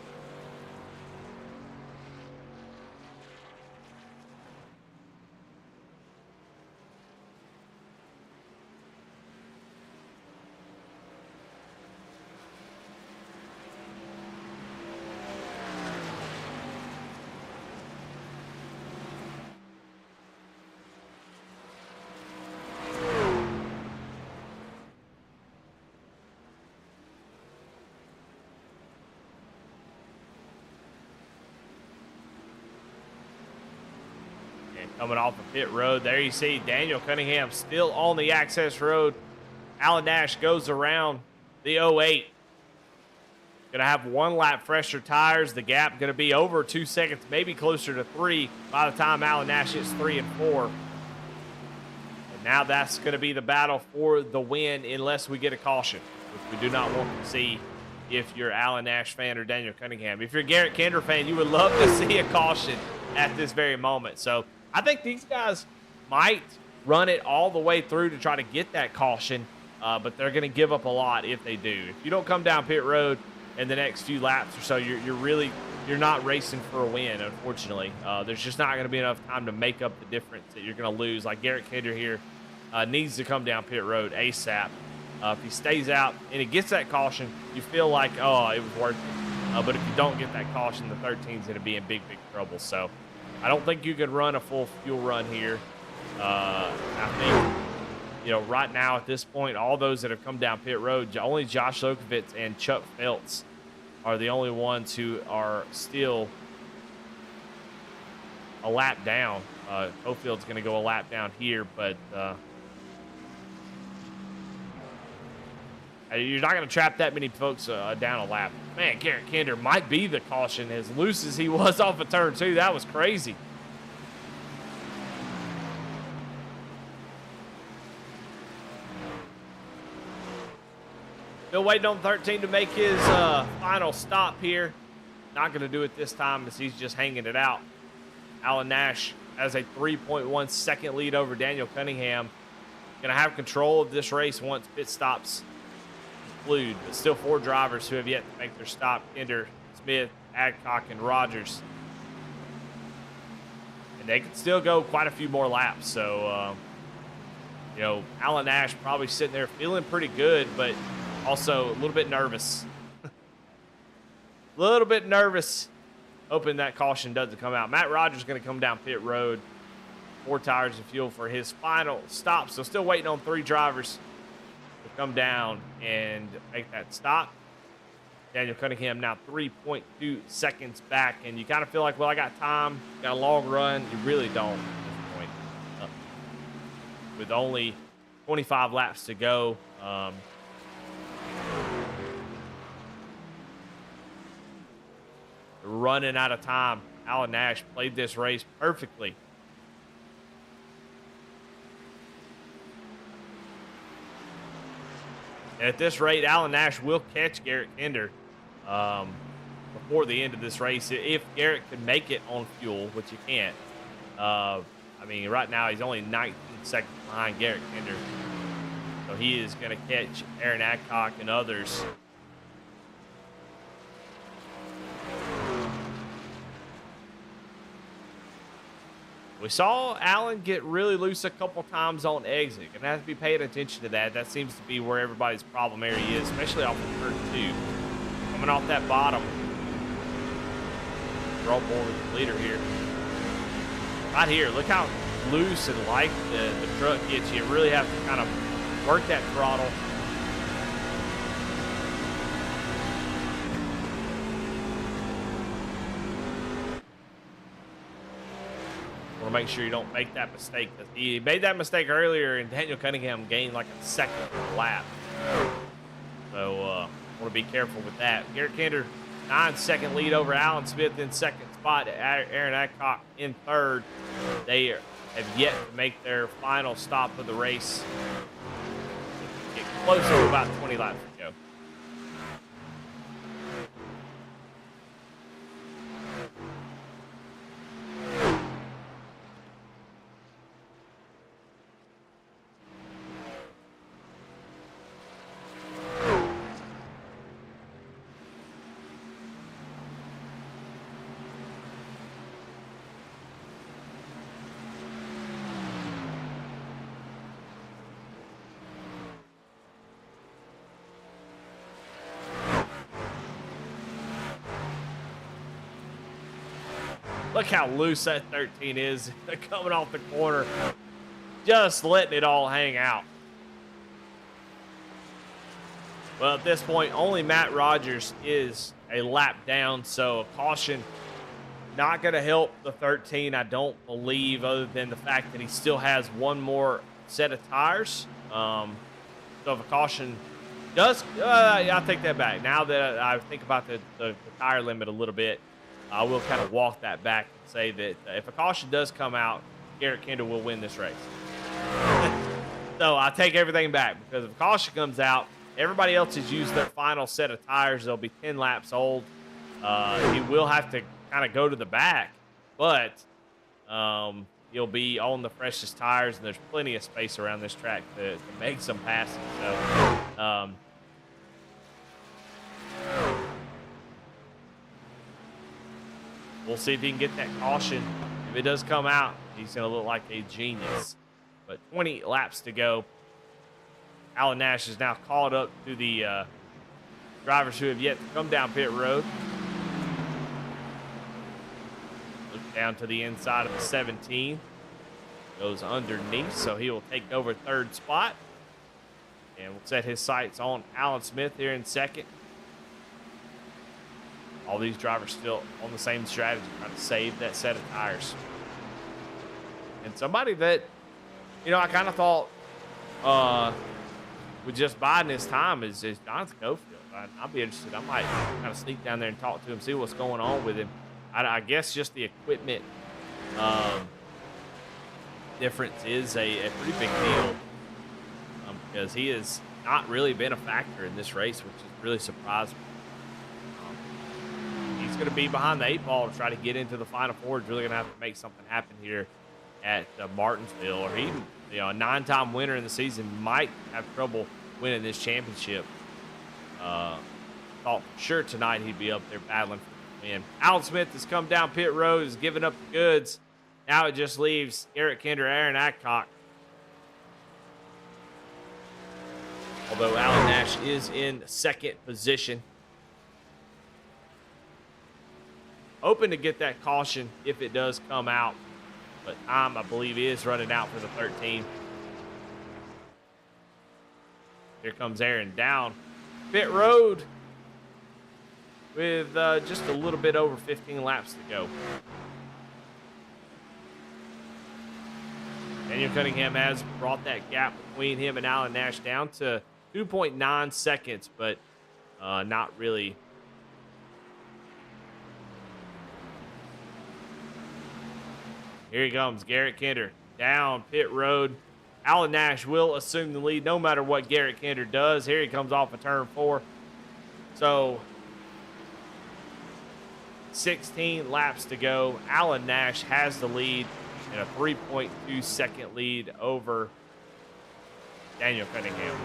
Coming off the pit road, there you see Daniel Cunningham still on the access road. Alan Nash goes around the 08. Gonna have 1 lap fresher tires. The gap gonna be over 2 seconds, maybe closer to 3 by the time Alan Nash hits 3 and 4. And now that's gonna be the battle for the win, unless we get a caution, which we do not want to see if you're Alan Nash fan or Daniel Cunningham. If you're a Garrett Kendra fan, you would love to see a caution at this very moment. So I think these guys might run it all the way through to try to get that caution, but they're going to give up a lot if they do. If you don't come down pit road in the next few laps or so, you're not racing for a win, unfortunately. There's just not going to be enough time to make up the difference that you're going to lose. Like Garrett Kendra here needs to come down pit road ASAP. If he stays out and he gets that caution, you feel like, oh, it was worth it. But if you don't get that caution, the 13 is going to be in big, big trouble. So I don't think you could run a full fuel run here. I think, right now at this point, all those that have come down pit road, only Josh Lokovitz and Chuck Phelps are the only ones who are still a lap down. Cofield's going to go a lap down here, but you're not going to trap that many folks down a lap. Man, Garrett Kendra might be the caution, as loose as he was off of turn 2. That was crazy. Still waiting on 13 to make his final stop here. Not going to do it this time, as he's just hanging it out. Alan Nash has a 3.1 second lead over Daniel Cunningham. Going to have control of this race once pit stops conclude, but still 4 drivers who have yet to make their stop: Kinder, Smith, Adcock, and Rogers. and they could still go quite a few more laps. So, you know, Alan Nash probably sitting there feeling pretty good, but also a little bit nervous. A little bit nervous, hoping that caution doesn't come out. Matt Rogers is going to come down pit road. 4 tires of fuel for his final stop. So still waiting on 3 drivers to come down and make that stop. Daniel Cunningham now 3.2 seconds back. And you kind of feel like, well, I got time, got a long run. You really don't at this point. With only 25 laps to go. Running out of time. Alan Nash played this race perfectly. And at this rate, Alan Nash will catch Garrett Kinder before the end of this race. If Garrett can make it on fuel, which he can't. I mean, right now he's only 19 seconds behind Garrett Kinder. So he is going to catch Aaron Adcock and others. We saw Allen get really loose a couple times on exit. Gonna have to be paying attention to that. That seems to be where everybody's problem area is, especially off of turn 2. Coming off that bottom. Roll forward with the leader here. Right here, look how loose and light the truck gets. You really have to kind of work that throttle. Want to make sure you don't make that mistake. He made that mistake earlier, and Daniel Cunningham gained like a second per lap. So want to be careful with that. Garrett Kinder, 9-second lead over Alan Smith in second spot. Aaron Adcock in third. They have yet to make their final stop of the race. Get close to about 20 laps to go. Look how loose that 13 is coming off the corner. Just letting it all hang out. Well, at this point, only Matt Rogers is a lap down, so a caution not going to help the 13, I don't believe, other than the fact that he still has one more set of tires. So if a caution does, I'll take that back. Now that I think about the tire limit a little bit, I will kind of walk that back and say that if a caution does come out, Garrett Kinder will win this race. So I take everything back, because if a caution comes out, everybody else has used their final set of tires. They'll be 10 laps old. He will have to kind of go to the back, but he'll be on the freshest tires, and there's plenty of space around this track to make some passes. So we'll see if he can get that caution. If it does come out, he's going to look like a genius. But 20 laps to go. Alan Nash is now caught up to the drivers who have yet to come down pit road. Look down to the inside of the 17. Goes underneath, so he will take over third spot. And will set his sights on Alan Smith here in second. All these drivers still on the same strategy, trying to save that set of tires. And somebody that, you know, I kind of thought with just biding his time is Jonathan Cofield. I'll be interested. I might kind of sneak down there and talk to him, see what's going on with him. I guess just the equipment difference is a pretty big deal, because he has not really been a factor in this race, which is really surprising. He's going to be behind the 8 ball to try to get into the Final Four. He's really going to have to make something happen here at Martinsville, or he, you know, a 9-time winner in the season might have trouble winning this championship. Thought for sure tonight he'd be up there battling for the win. Alan Smith has come down pit road, has given up the goods. Now it just leaves Garrett Kinder, Aaron Adcock. Although Alan Nash is in second position. Hoping to get that caution if it does come out. But time, I believe, is running out for the 13. Here comes Aaron down pit road with just a little bit over 15 laps to go. Daniel Cunningham has brought that gap between him and Alan Nash down to 2.9 seconds, but not really. Here he comes, Garrett Kinder down pit road. Alan Nash will assume the lead no matter what Garrett Kinder does. Here he comes off of turn 4. So 16 laps to go. Alan Nash has the lead and a 3.2 second lead over Daniel Cunningham.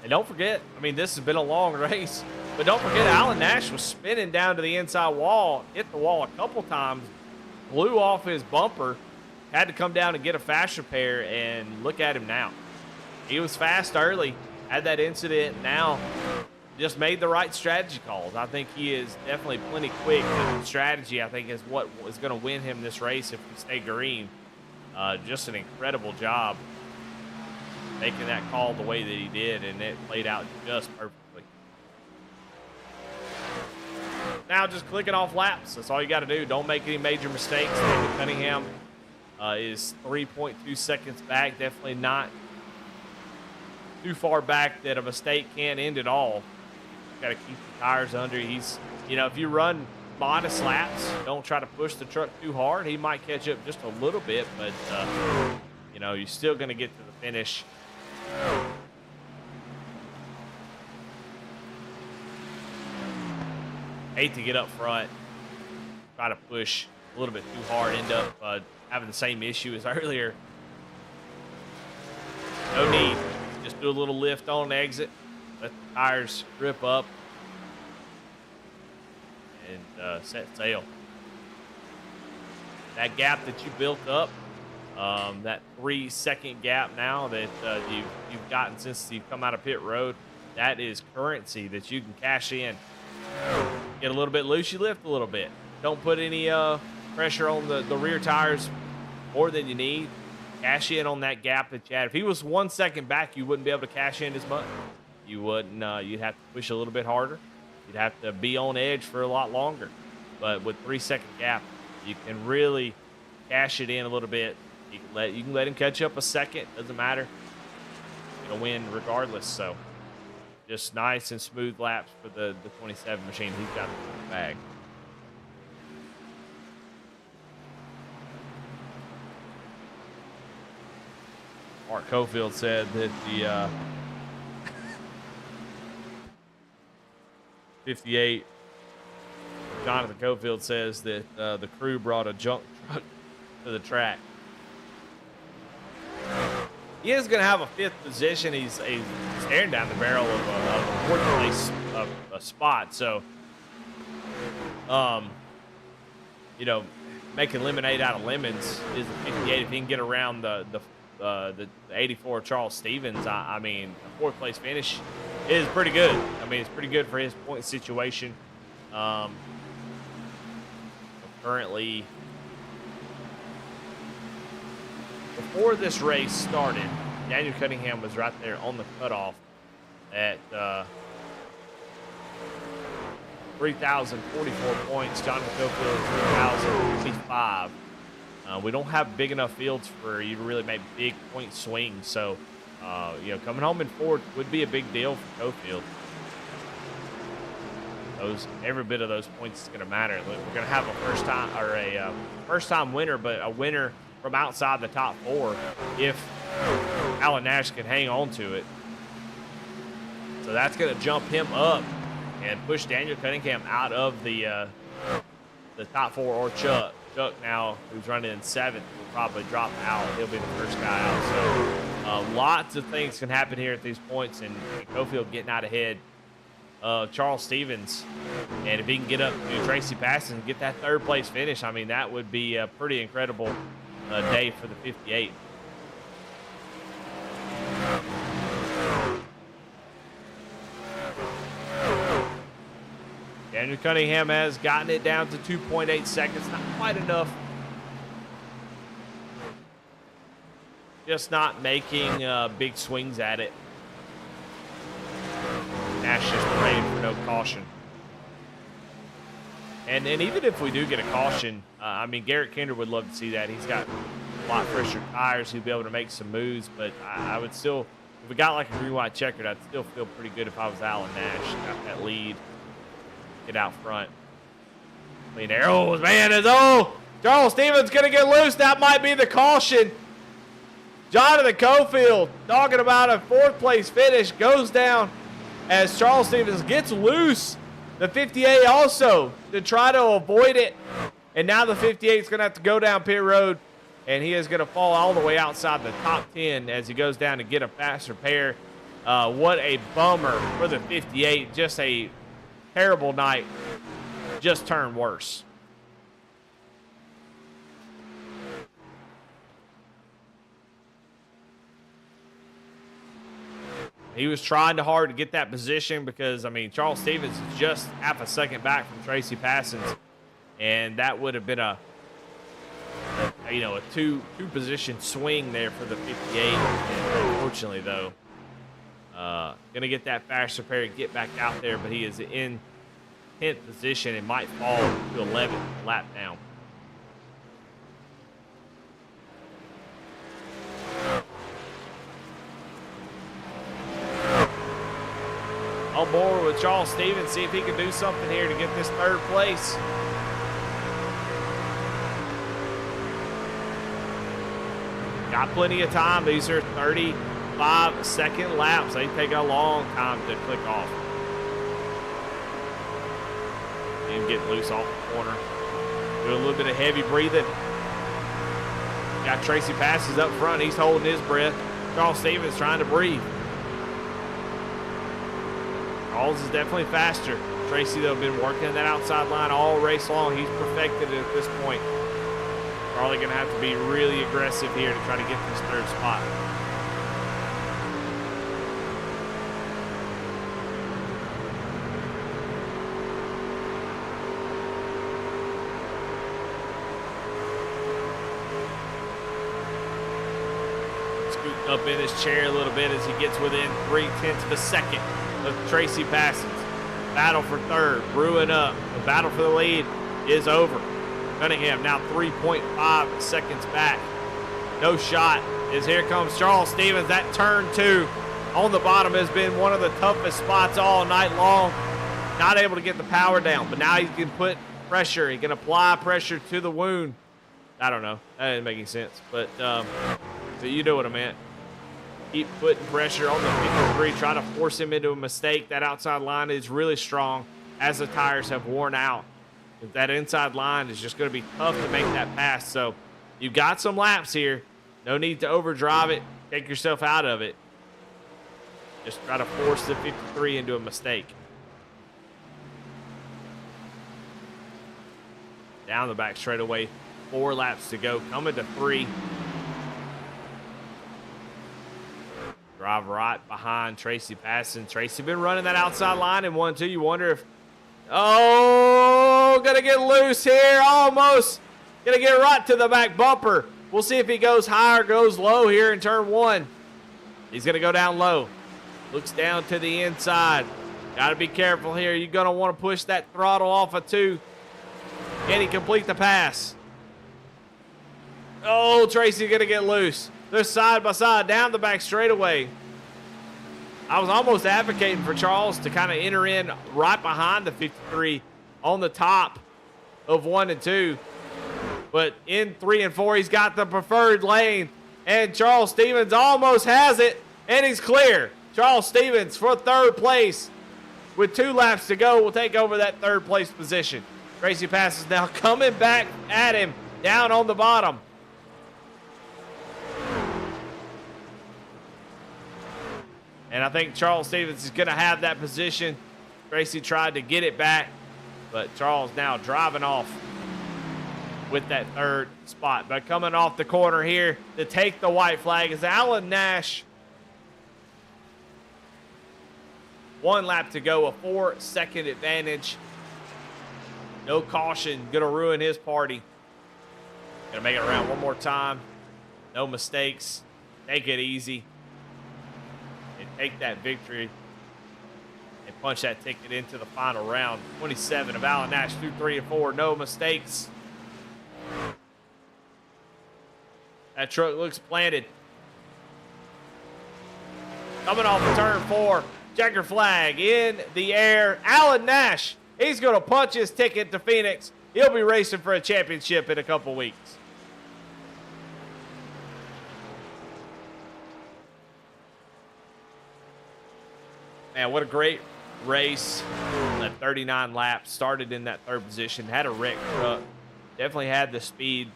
And don't forget, I mean, this has been a long race, but don't forget Alan Nash was spinning down to the inside wall, hit the wall a couple times, blew off his bumper, had to come down and get a fast repair, and look at him now. He was fast early, had that incident, now just made the right strategy calls. I think he is definitely plenty quick. The strategy, I think, is what is going to win him this race if we stay green. Just an incredible job making that call the way that he did, and it played out just perfectly. Now just clicking off laps. That's all you got to do. Don't make any major mistakes. David Cunningham is 3.2 seconds back. Definitely not too far back that a mistake can't end it all. Got to keep the tires under. He's, you know, if you run modest laps, don't try to push the truck too hard. He might catch up just a little bit, but you know, you're still going to get to the finish. Hate to get up front, try to push a little bit too hard, end up having the same issue as earlier. No need. Just do a little lift on exit, let the tires grip up, and set sail. That gap that you built up, that 3-second gap now that you've gotten since you've come out of pit road, that is currency that you can cash in. Get a little bit loose, you lift a little bit. Don't put any pressure on the rear tires more than you need. Cash in on that gap that you had. If he was 1 second back, you wouldn't be able to cash in as much. You wouldn't. You'd have to push a little bit harder. You'd have to be on edge for a lot longer. But with 3-second gap, you can really cash it in a little bit. You can let him catch up a second. Doesn't matter. You're gonna win regardless. So just nice and smooth laps for the 27 machine. He's got the bag. Mark Cofield said that the 58, Jonathan Cofield says that the crew brought a junk truck to the track. He is going to have a 5th position. He's staring down the barrel of a 4th place a spot. So, you know, making lemonade out of lemons is a 58. If he can get around the 84 Charles Stevens, I mean, a 4th place finish is pretty good. I mean, it's pretty good for his point situation. Currently, before this race started, Daniel Cunningham was right there on the cutoff at 3,044 points. John Cofield, 3,055. We don't have big enough fields for you to really make big point swings. So, you know, coming home in 4th would be a big deal for Cofield. Every bit of those points is going to matter. We're going to have a first-time winner, but a winner from outside the top 4 if Alan Nash can hang on to it. So that's going to jump him up and push Daniel Cunningham out of the top 4 or Chuck. Chuck now, who's running in 7th, will probably drop out. He'll be the first guy out. So lots of things can happen here at these points, and Cofield getting out ahead. Charles Stevens, and if he can get up to Tracy Passes and get that 3rd place finish, I mean, that would be a pretty incredible day for the 58. Daniel Cunningham has gotten it down to 2.8 seconds. Not quite enough. Just not making big swings at it. Nash just praying for no caution. And even if we do get a caution, I mean, Garrett Kinder would love to see that. He's got a lot fresher tires. He'll be able to make some moves. But I would still, if we got like a green-white checkered, I'd still feel pretty good if I was Alan Nash. Got that lead. Get out front. Clean arrows, man. Charles Stevens going to get loose. That might be the caution. Jonathan Cofield, talking about a 4th place finish, goes down as Charles Stevens gets loose. The 58 also to try to avoid it. And now the 58 is going to have to go down pit road. And he is going to fall all the way outside the top 10 as he goes down to get a faster pair. What a bummer for the 58. Just a terrible night. Just turned worse. He was trying hard to get that position because, I mean, Charles Stevens is just half a second back from Tracy Passons, and that would have been a two position swing there for the 58. And unfortunately, though, going to get that faster pair and get back out there, but he is in 10th position and might fall to 11th lap down. On board with Charles Stevens, see if he can do something here to get this 3rd place. Got plenty of time. These are 35-second laps. They take a long time to click off. And get loose off the corner. Do a little bit of heavy breathing. Got Tracy Passes up front. He's holding his breath. Charles Stevens trying to breathe. Charles is definitely faster. Tracy, though, been working that outside line all race long. He's perfected it at this point. Probably going to have to be really aggressive here to try to get this 3rd spot. Scooting up in his chair a little bit as he gets within 0.3 of a second of Tracy Passons. Battle for 3rd, brewing up. The battle for the lead is over. Cunningham now 3.5 seconds back. No shot. As here comes Charles Stevens. That turn 2 on the bottom has been one of the toughest spots all night long. Not able to get the power down, but now he can put pressure. He can apply pressure to the wound. I don't know. That didn't make any sense, but so you know what I meant. Keep putting pressure on the 53, try to force him into a mistake. That outside line is really strong as the tires have worn out. That inside line is just going to be tough to make that pass. So you've got some laps here. No need to overdrive it. Take yourself out of it. Just try to force the 53 into a mistake. Down the back straightaway. 4 laps to go. Coming to 3. Drive right behind Tracy Passon. Tracy been running that outside line in 1-2. You wonder if, gonna get loose here. Almost gonna get right to the back bumper. We'll see if he goes high or goes low here in turn 1. He's gonna go down low. Looks down to the inside. Gotta be careful here. You're gonna want to push that throttle off of 2. Can he complete the pass? Oh, Tracy's gonna get loose. They're side by side down the back straightaway. I was almost advocating for Charles to kind of enter in right behind the 53 on the top of 1 and 2. But in 3 and 4, he's got the preferred lane. And Charles Stevens almost has it, and he's clear. Charles Stevens for 3rd place with 2 laps to go will take over that 3rd place position. Tracy passes now, coming back at him, down on the bottom. And I think Charles Stevens is going to have that position. Tracy tried to get it back, but Charles now driving off with that third spot. But coming off the corner here to take the white flag is Alan Nash. 1 lap to go, a 4-second advantage. No caution, gonna ruin his party. Gonna make it around one more time. No mistakes. Take it easy. And take that victory and punch that ticket into the final round. 27 of Alan Nash through 3 and 4. No mistakes. That truck looks planted. Coming off of turn 4. Checker flag in the air. Alan Nash, he's going to punch his ticket to Phoenix. He'll be racing for a championship in a couple weeks. Man, what a great race. That 39 laps, started in that 3rd position, had a wrecked truck. Definitely had the speed,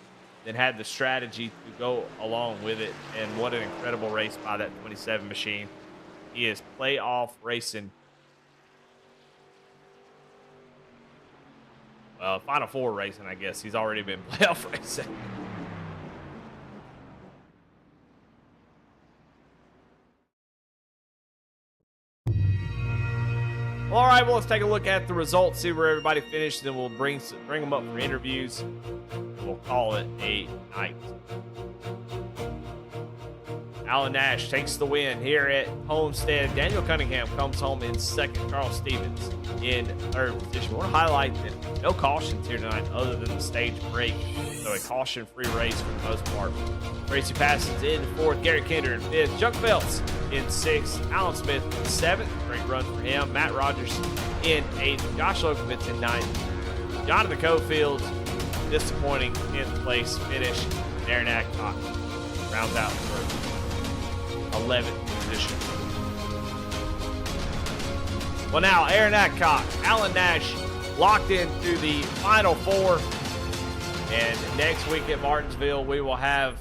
then had the strategy to go along with it. And what an incredible race by that 27 machine. He is playoff racing. Well, Final Four racing, I guess. He's already been playoff racing. Well, all right, well, let's take a look at the results, see where everybody finished, then we'll bring them up for interviews. We'll call it a night. Alan Nash takes the win here at Homestead. Daniel Cunningham comes home in 2nd. Charles Stevens in 3rd position. I want to highlight that no cautions here tonight other than the stage break. So a caution-free race for the most part. Tracy passes in 4th. Garrett Kinder in 5th. Chuck Phelps in 6th. Alan Smith in 7th. Great run for him. Matt Rogers in 8th. Josh Lokovitz in 9th. Jonathan Cofield, disappointing 10th place finish. Aaron Adcock rounds out for 11th position. Well, now Aaron Adcock, Alan Nash locked into the Final Four. And next week at Martinsville, we will have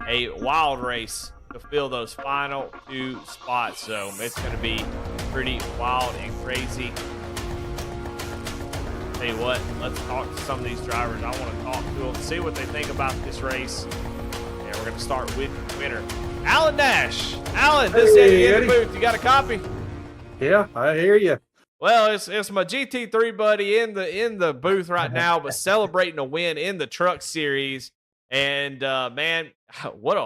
a wild race to fill those final 2 spots. So it's going to be pretty wild and crazy. Tell you what, let's talk to some of these drivers. I want to talk to them, see what they think about this race. And we're going to start with the winner, Alan Nash. Alan, this is in the booth. You got a copy? Yeah, I hear you. Well, it's my GT3 buddy in the booth right now, but celebrating a win in the truck series. And man, what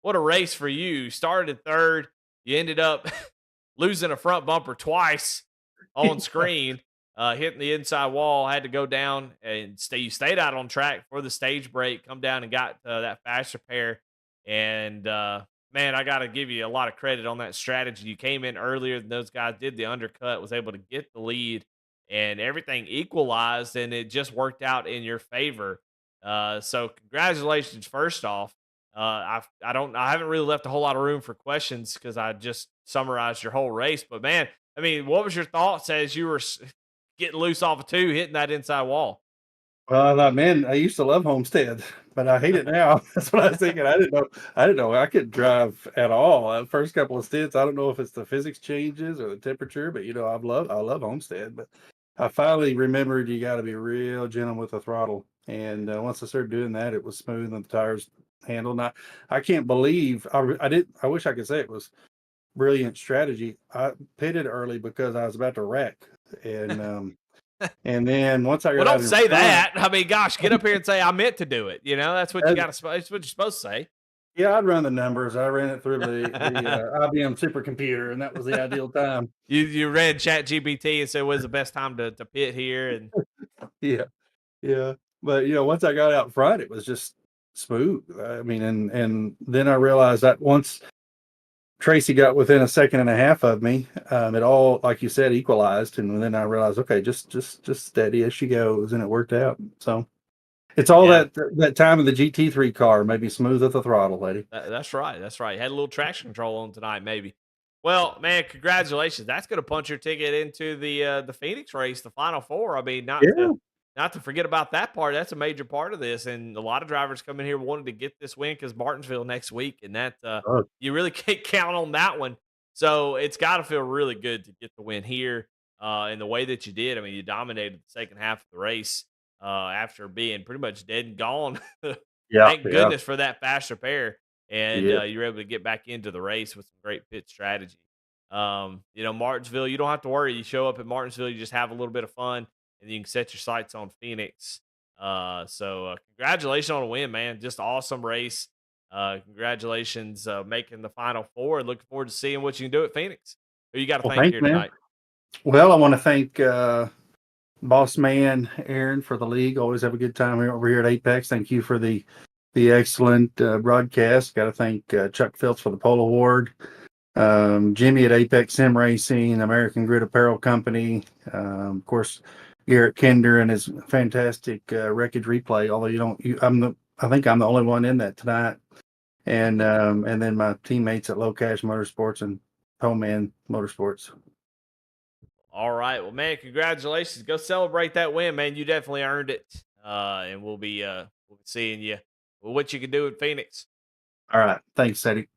a race for you. You started 3rd. You ended up losing a front bumper twice on screen, hitting the inside wall. Had to go down and you stayed out on track for the stage break. Come down and got that fast repair. And man, I got to give you a lot of credit on that strategy. You came in earlier than those guys, did the undercut, was able to get the lead, and everything equalized, and it just worked out in your favor. So congratulations, first off. I haven't really left a whole lot of room for questions because I just summarized your whole race. But man, I mean, what was your thoughts as you were getting loose off of 2, hitting that inside wall? Well, I thought, man, I used to love Homestead, but I hate it now. That's what I was thinking. I didn't know I could drive at all. The first couple of stints, I don't know if it's the physics changes or the temperature, but I love Homestead. But I finally remembered you got to be real gentle with the throttle. And once I started doing that, it was smooth and the tires handled. Now, I can't believe I wish I could say it was brilliant strategy. I pitted early because I was about to wreck, and and then once I got don't say that. I mean, gosh, get up here and say I meant to do it. That's what that's what you're supposed to say. Yeah, I'd run the numbers. I ran it through the IBM supercomputer, and that was the ideal time. You read ChatGPT and said it was the best time to pit here, and yeah. But once I got out front, it was just smooth. I mean, and then I realized that once Tracy got within a second and a half of me, it all, like you said, equalized. And then I realized, okay, just steady as she goes, and it worked out. So it's all that time of the GT3 car, maybe smooth at the throttle, lady. That's right. That's right. Had a little traction control on tonight, maybe. Well, man, congratulations. That's going to punch your ticket into the Phoenix race, the Final Four. I mean, not not to forget about that part. That's a major part of this, and a lot of drivers come in here wanting to get this win because Martinsville next week, and that Oh, you really can't count on that one. So it's got to feel really good to get the win here in the way that you did. I mean, you dominated the second half of the race after being pretty much dead and gone. yeah, Thank yeah, goodness for that fast repair, and yeah. you were able to get back into the race with some great pit strategy. Martinsville, you don't have to worry. You show up at Martinsville, you just have a little bit of fun, and you can set your sights on Phoenix. Congratulations on a win, man. Just awesome race. Congratulations making the Final Four, and looking forward to seeing what you can do at Phoenix. Who you got to Well, thank thanks, here man. tonight? Well, I want to thank boss man Aaron for the league. Always have a good time here over here at Apex. Thank you for the excellent broadcast. Got to thank Chuck Phillips for the pole award. Jimmy at Apex Sim Racing, American Grid Apparel Company, of course, Garrett Kinder and his fantastic wreckage replay. Although I think I'm the only one in that tonight. And then my teammates at Low Cash Motorsports and Homeman Motorsports. All right. Well, man, congratulations. Go celebrate that win, man. You definitely earned it. And we'll be seeing you what you can do at Phoenix. All right, thanks, Eddie.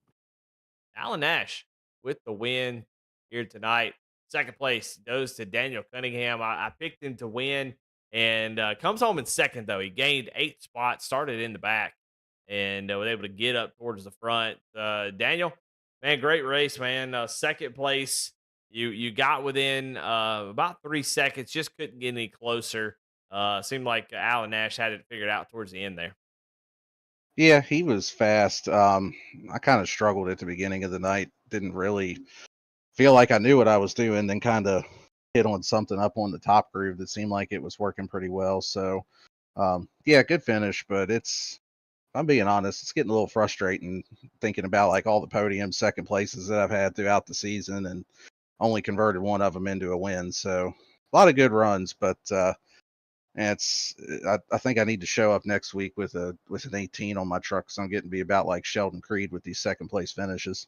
Alan Nash with the win here tonight. Second place goes to Daniel Cunningham. I picked him to win and comes home in second, though. He gained 8 spots, started in the back, and was able to get up towards the front. Daniel, man, great race, man. Second place. You got within about 3 seconds, just couldn't get any closer. Seemed like Alan Nash had it figured out towards the end there. Yeah, he was fast. I kind of struggled at the beginning of the night. Didn't really feel like I knew what I was doing. Then kind of hit on something up on the top groove that seemed like it was working pretty well. So, yeah, good finish. But I'm being honest, it's getting a little frustrating thinking about like all the podium second places that I've had throughout the season and only converted one of them into a win. So, a lot of good runs, but and I think I need to show up next week with an 18 on my truck, so I'm getting to be about like Sheldon Creed with these second place finishes.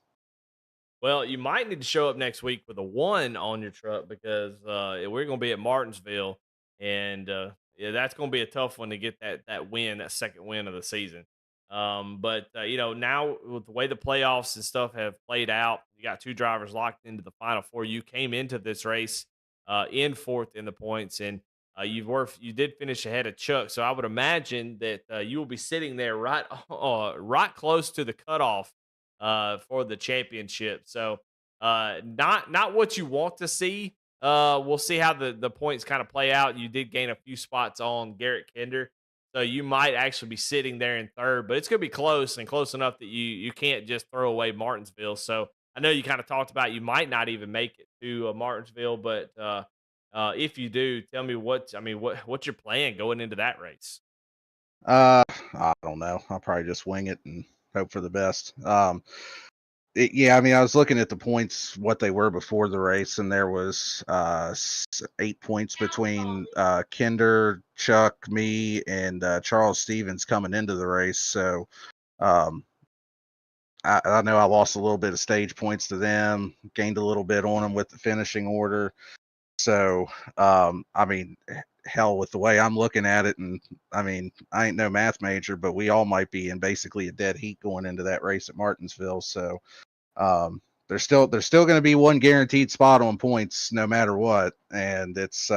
Well, you might need to show up next week with a 1 on your truck because we're going to be at Martinsville, and yeah, that's going to be a tough one to get that win, that second win of the season. Now with the way the playoffs and stuff have played out, you got 2 drivers locked into the Final Four. You came into this race in fourth in the points, and you did finish ahead of Chuck. So I would imagine that you will be sitting there right close to the cutoff for the championship. So not what you want to see. We'll see how the points kind of play out. You did gain a few spots on Garrett Kinder. So you might actually be sitting there in third, but it's going to be close and close enough that you can't just throw away Martinsville. So I know you kind of talked about you might not even make it to Martinsville, but if you do, tell me what's your plan going into that race? I don't know. I'll probably just wing it and hope for the best. Yeah, I mean, I was looking at the points, what they were before the race, and there was 8 points between Kinder, Chuck, me, and Charles Stevens coming into the race. So um, I know I lost a little bit of stage points to them, gained a little bit on them with the finishing order. So, I mean, hell, with the way I'm looking at it, and I mean, I ain't no math major, but we all might be in basically a dead heat going into that race at Martinsville. So, there's still going to be one guaranteed spot on points no matter what, and it's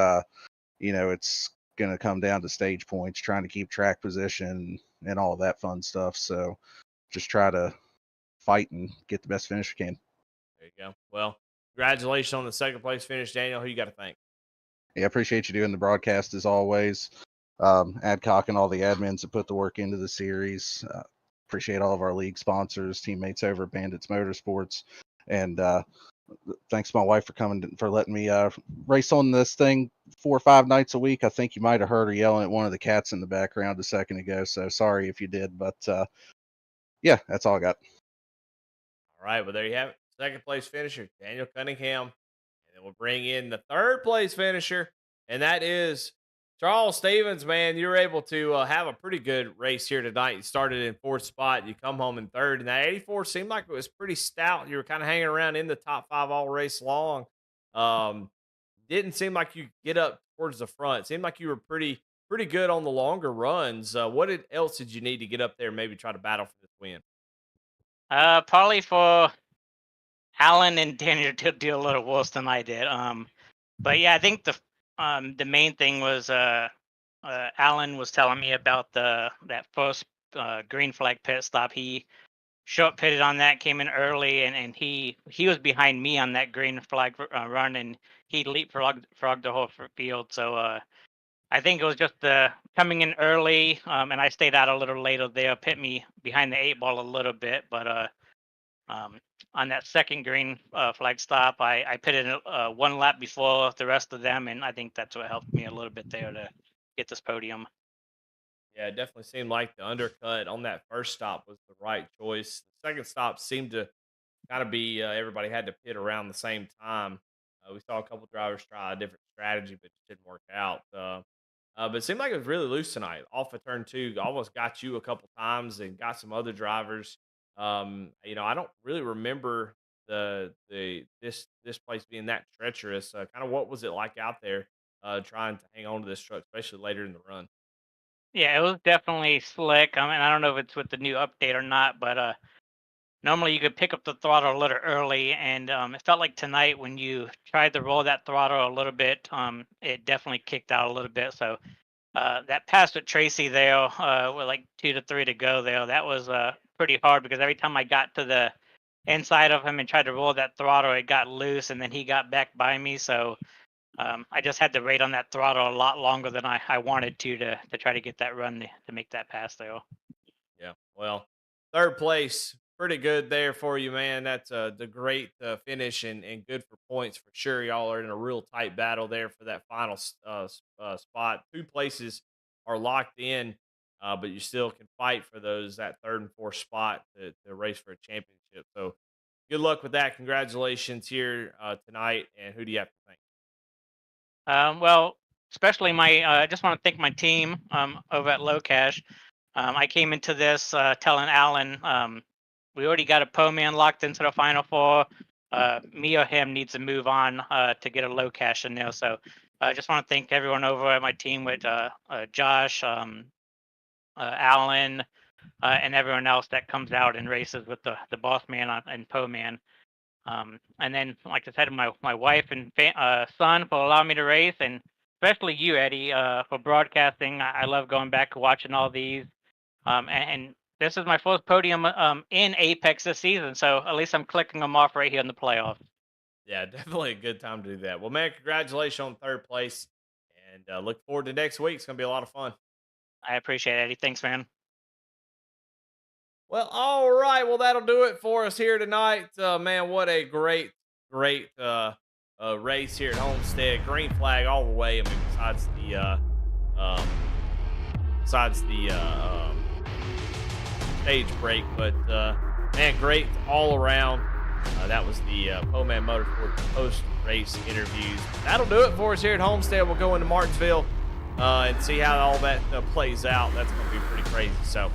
it's going to come down to stage points, trying to keep track position and all of that fun stuff. So, just try to fight and get the best finish we can. There you go. Well, congratulations on the second place finish, Daniel. Who you got to thank? Yeah, I appreciate you doing the broadcast as always. Adcock and all the admins that put the work into the series. Appreciate all of our league sponsors, teammates over at Bandits Motorsports, and thanks to my wife for letting me race on this thing 4 or 5 nights a week. I think you might have heard her yelling at one of the cats in the background a second ago, so sorry if you did, but yeah, that's all I got. All right. Well, there you have it. Second place finisher, Daniel Cunningham. And then we'll bring in the third place finisher, and that is Charles Stevens. Man, you were able to have a pretty good race here tonight. You started in fourth spot. You come home in third, and that 84 seemed like it was pretty stout. You were kind of hanging around in the top 5 all race long. Um, didn't seem like you get up towards the front. It seemed like you were pretty pretty good on the longer runs. Else did you need to get up there and maybe try to battle for this win? Probably for Alan and Daniel to do a little worse than I did. But yeah, I think the main thing was Alan was telling me about that first green flag pit stop. He short pitted on that, came in early, and he was behind me on that green flag run, and he leapfrogged the whole field. So I think it was just coming in early, and I stayed out a little later there, pit me behind the 8 ball a little bit, but um, on that second green flag stop, I pitted one lap before the rest of them, and I think that's what helped me a little bit there to get this podium. Yeah, it definitely seemed like the undercut on that first stop was the right choice. The second stop seemed to kind of be everybody had to pit around the same time. We saw a couple drivers try a different strategy, but it didn't work out. But it seemed like it was really loose tonight. Off of turn two, almost got you a couple times and got some other drivers. I don't really remember this place being that treacherous. Kind of what was it like out there trying to hang on to this truck, especially later in the run? Yeah, it was definitely slick. I mean, I don't know if it's with the new update or not, but normally you could pick up the throttle a little early, and it felt like tonight when you tried to roll that throttle a little bit, it definitely kicked out a little bit. So that pass with Tracy there, with like 2 to 3 to go there, that was pretty hard because every time I got to the inside of him and tried to roll that throttle, it got loose, and then he got back by me. So I just had to wait on that throttle a lot longer than I wanted to try to get that run to make that pass there. Yeah. Well, third place, pretty good there for you, man. That's the great finish and good for points for sure. Y'all are in a real tight battle there for that final spot. Two places are locked in, but you still can fight for that third and fourth spot to race for a championship. So good luck with that. Congratulations here tonight. And who do you have to thank? Well, especially I just want to thank my team over at Low Cash. I came into this telling Alan we already got a Po Man locked into the final four. Me or him needs to move on to get a Low Cash in there. So I just want to thank everyone over at my team with Josh, Alan, and everyone else that comes out and races with the Boss Man and Po Man. And then, like I said, my wife and son for allowing me to race, and especially you, Eddie, for broadcasting. I love going back and watching all these. And this is my first podium in Apex this season, so at least I'm clicking them off right here in the playoffs. Yeah, definitely a good time to do that. Well, man, congratulations on third place, and look forward to next week. It's gonna be a lot of fun. I appreciate it, Eddie. Thanks, man. Well, all right. Well, that'll do it for us here tonight. Man, what a great race here at Homestead. Green flag all the way. I mean, um, besides the stage break, but man, great all around. That was the Poman Motorsport post-race interviews. That'll do it for us here at Homestead. We'll go into Martinsville and see how all that plays out. That's going to be pretty crazy. So,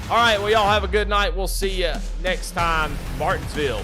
all right, well, y'all have a good night. We'll see you next time, Martinsville.